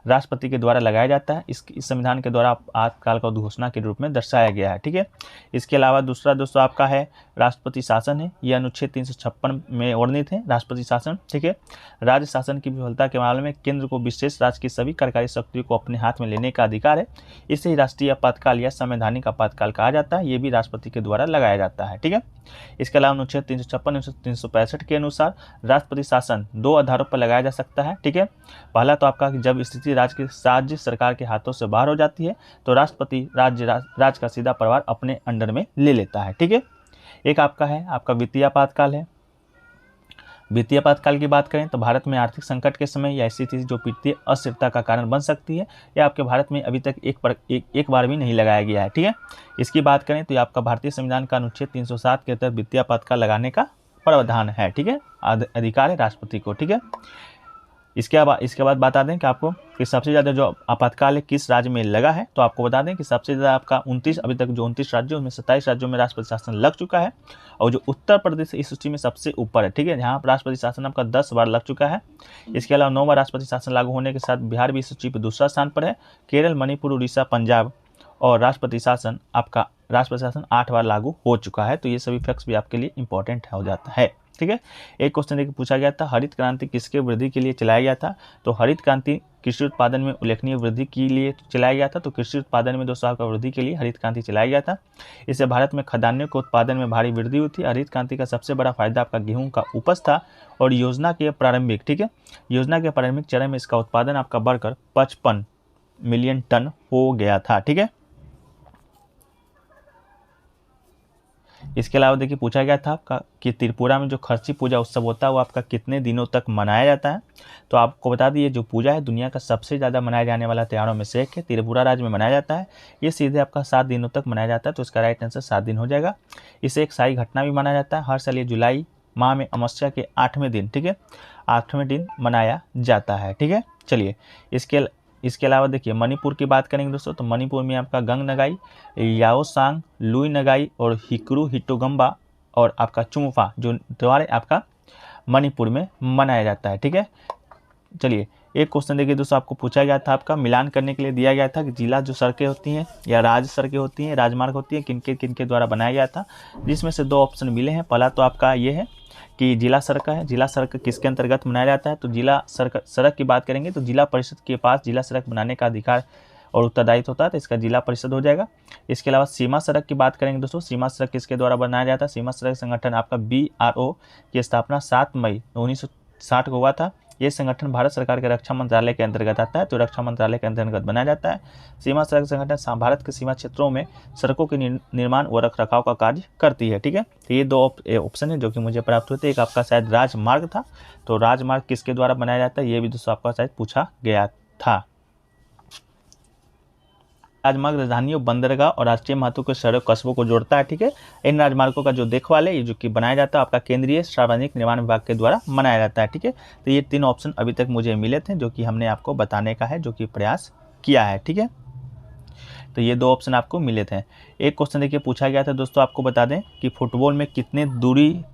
[SPEAKER 2] राष्ट्रपति के द्वारा लगाया जाता है। इस संविधान के द्वारा आपातकाल का घोषणा के रूप में दर्शाया गया है, ठीक है। इसके अलावा दूसरा दोस्तों आपका है राष्ट्रपति शासन है। यह अनुच्छेद 356 में वर्णित है राष्ट्रपति शासन, ठीक है। राज्य शासन की विफलता के मामले में केंद्र को विशेष राज्य की सभी कार्यकारी शक्तियों को अपने हाथ में लेने का अधिकार है। इसे ही राष्ट्रीय आपातकाल या संवैधानिक आपातकाल कहा जाता है। ये भी राष्ट्रपति के द्वारा लगाया जाता है, ठीक है। इसके अलावा अनुच्छेद 356 365 के अनुसार राष्ट्रपति शासन 2 आधारों पर लगाया जा सकता है, ठीक है। पहला तो आपका जब स्थिति राज्य सरकार के हाथों से बाहर हो जाती है तो राष्ट्रपति राज्य का सीधा प्रभार अपने अंडर में ले लेता है, ठीक है। एक आपका है आपका वित्तीय आपातकाल है। वित्तीय आपातकाल की बात करें तो भारत में आर्थिक संकट के समय या ऐसी स्थिति जो वित्तीय अस्थिरता का कारण बन सकती है, यह आपके भारत में अभी तक एक बार भी नहीं लगाया गया है, ठीक है। इसकी बात करें तो ये आपका भारतीय संविधान का अनुच्छेद 307 के तहत वित्तीय आपातकाल लगाने का प्रावधान है, ठीक है। अधिकार है राष्ट्रपति को, ठीक है। इसके बाद बता दें कि आपको कि सबसे ज़्यादा जो आपातकाल है किस राज्य में लगा है, तो आपको बता दें कि सबसे ज़्यादा आपका 29 अभी तक जो 29 राज्यों में 27 राज्यों में राष्ट्रपति शासन लग चुका है। और जो उत्तर प्रदेश इस सूची में सबसे ऊपर है, ठीक है, जहाँ पर राष्ट्रपति शासन आपका 10 बार लग चुका है। इसके अलावा 9 बार राष्ट्रपति शासन लागू होने के साथ बिहार भी इस सूची पर दूसरा स्थान पर है। केरल, मणिपुर, उड़ीसा, पंजाब और राष्ट्रपति शासन 8 बार लागू हो चुका है। तो ये सभी फैक्ट्स भी आपके लिए इंपॉर्टेंट हो जाता है, ठीक है। एक क्वेश्चन देखिए पूछा गया था, हरित क्रांति किसके वृद्धि के लिए चलाया गया था? तो हरित क्रांति कृषि उत्पादन में उल्लेखनीय वृद्धि के लिए चलाया गया था। तो कृषि उत्पादन में दोस्तों आपका वृद्धि के लिए हरित क्रांति चलाया गया था। इससे भारत में खाद्यान्नों के उत्पादन में भारी वृद्धि हुई थी। हरित क्रांति का सबसे बड़ा फायदा आपका गेहूं का उपज था और योजना के प्रारंभिक, ठीक है, योजना के प्रारंभिक चरण में इसका उत्पादन आपका बढ़कर 55 मिलियन टन हो गया था, ठीक है। इसके अलावा देखिए पूछा गया था आपका कि त्रिपुरा में जो खर्ची पूजा उत्सव होता है वो आपका कितने दिनों तक मनाया जाता है? तो आपको बता दिए जो पूजा है दुनिया का सबसे ज़्यादा मनाया जाने वाला त्योहारों में से एक है। त्रिपुरा राज्य में मनाया जाता है। ये सीधे आपका 7 दिनों तक मनाया जाता है। तो इसका राइट आंसर 7 दिन हो जाएगा। इसे एक शाही घटना भी माना जाता है। हर साल ये जुलाई माह में अमावस्या के 8वें दिन, ठीक है, 8वें दिन मनाया जाता है, ठीक है। चलिए इसके अलावा देखिए मणिपुर की बात करेंगे दोस्तों, तो मणिपुर में आपका गंग नगाई, याओसांग, लुई नगाई और हिकरू हिटोगम्बा और आपका चुम्फा जो त्योहार है आपका मणिपुर में मनाया जाता है, ठीक है। चलिए एक क्वेश्चन देखिए दोस्तों, आपको पूछा गया था, आपका मिलान करने के लिए दिया गया था कि जिला जो सड़कें होती हैं या राज्य सड़कें होती हैं, राजमार्ग होती है, किनके द्वारा बनाया गया था, जिसमें से 2 ऑप्शन मिले हैं। पहला तो आपका ये है कि जिला सड़क है। जिला सड़क किसके अंतर्गत मनाया जाता है? तो जिला सड़क की बात करेंगे तो जिला परिषद के पास जिला सड़क बनाने का अधिकार और उत्तरदायित्व होता है, तो इसका जिला परिषद हो जाएगा। इसके अलावा सीमा सड़क की बात करेंगे दोस्तों, सीमा सड़क किसके द्वारा बनाया जाता है? सीमा सड़क संगठन आपका BRO की स्थापना 7 मई 1960 को हुआ था। ये संगठन भारत सरकार के रक्षा मंत्रालय के अंतर्गत आता है, तो रक्षा मंत्रालय के अंतर्गत बनाया जाता है। सीमा सड़क संगठन भारत के सीमा क्षेत्रों में सड़कों के निर्माण व रखरखाव का कार्य करती है, ठीक है। तो ये 2 ऑप्शन है जो कि मुझे प्राप्त हुए थे। एक आपका शायद राजमार्ग था, तो राजमार्ग किसके द्वारा बनाया जाता है ये भी दोस्तों आपका शायद पूछा गया था। राजमार्ग राजधानियों, बंदरगाह और राष्ट्रीय महत्व के शहरों कस्बों को जोड़ता है, ठीक है। इन राजमार्गों का जो देखभाल है ये जो कि बनाया जाता है आपका केंद्रीय सार्वजनिक निर्माण विभाग के द्वारा बनाया जाता है, ठीक है। तो ये 3 ऑप्शन अभी तक मुझे मिले थे जो कि हमने आपको बताने का है, जो कि प्रयास किया है, ठीक है। तो ये 2 ऑप्शन आपको मिले थे। एक क्वेश्चन देखिए पूछा गया था दोस्तों, आपको बता दें कि फुटबॉल में कितने दूरी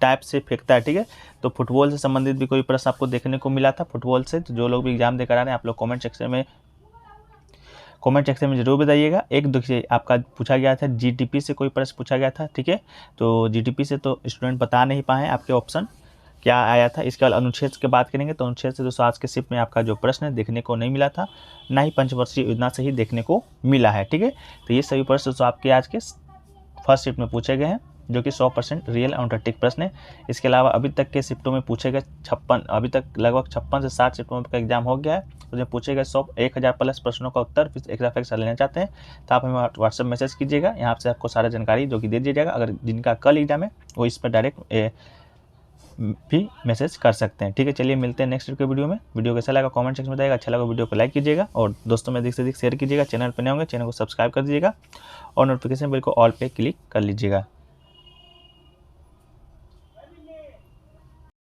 [SPEAKER 2] टाइप से फेंकता है, ठीक है। तो फुटबॉल से संबंधित भी कोई प्रश्न आपको देखने को मिला था फुटबॉल से। तो जो लोग भी एग्जाम देकर आ रहे हैं आप लोग कमेंट सेक्शन में जरूर बताइएगा। एक देखिए आपका पूछा गया था GDP से कोई प्रश्न पूछा गया था, ठीक है। तो GDP से तो स्टूडेंट बता नहीं पाए आपके ऑप्शन क्या आया था। इसके बाद अनुच्छेद की बात करेंगे तो अनुच्छेद से दोस्तों आज के शिफ्ट में आपका जो प्रश्न है देखने को नहीं मिला था, ना ही पंचवर्षीय योजना से ही देखने को मिला है, ठीक है। तो ये सभी प्रश्न दोस्तों आपके आज के फर्स्ट शिफ्ट में पूछे गए हैं जो कि 100% रियल और ऑथेंटिक प्रश्न है। इसके अलावा अभी तक के शिफ्टों में पूछे गए 56 अभी तक लगभग 56 से 60 शिफ्टों का एग्जाम हो गया है। उसमें पूछे गए 1000 प्लस प्रश्नों का उत्तर फिर एक्स्ट्रा फैक्ट्स लेना चाहते हैं तो आप हमें व्हाट्सएप मैसेज कीजिएगा, यहाँ से आपको सारा जानकारी जो कि दे दीजिएगा। अगर जिनका कल एग्जाम है वो इस पर डायरेक्ट भी मैसेज कर सकते हैं, ठीक है। चलिए मिलते हैं नेक्स्ट के वीडियो में। वीडियो कैसा लगा कमेंट सेक्शन में बताइएगा। अच्छा लगा वीडियो को लाइक कीजिएगा और दोस्तों में अधिक से अधिक शेयर कीजिएगा। चैनल पर नए होंगे चैनल को सब्सक्राइब कर दीजिएगा और नोटिफिकेशन बेल को ऑल पे क्लिक कर लीजिएगा।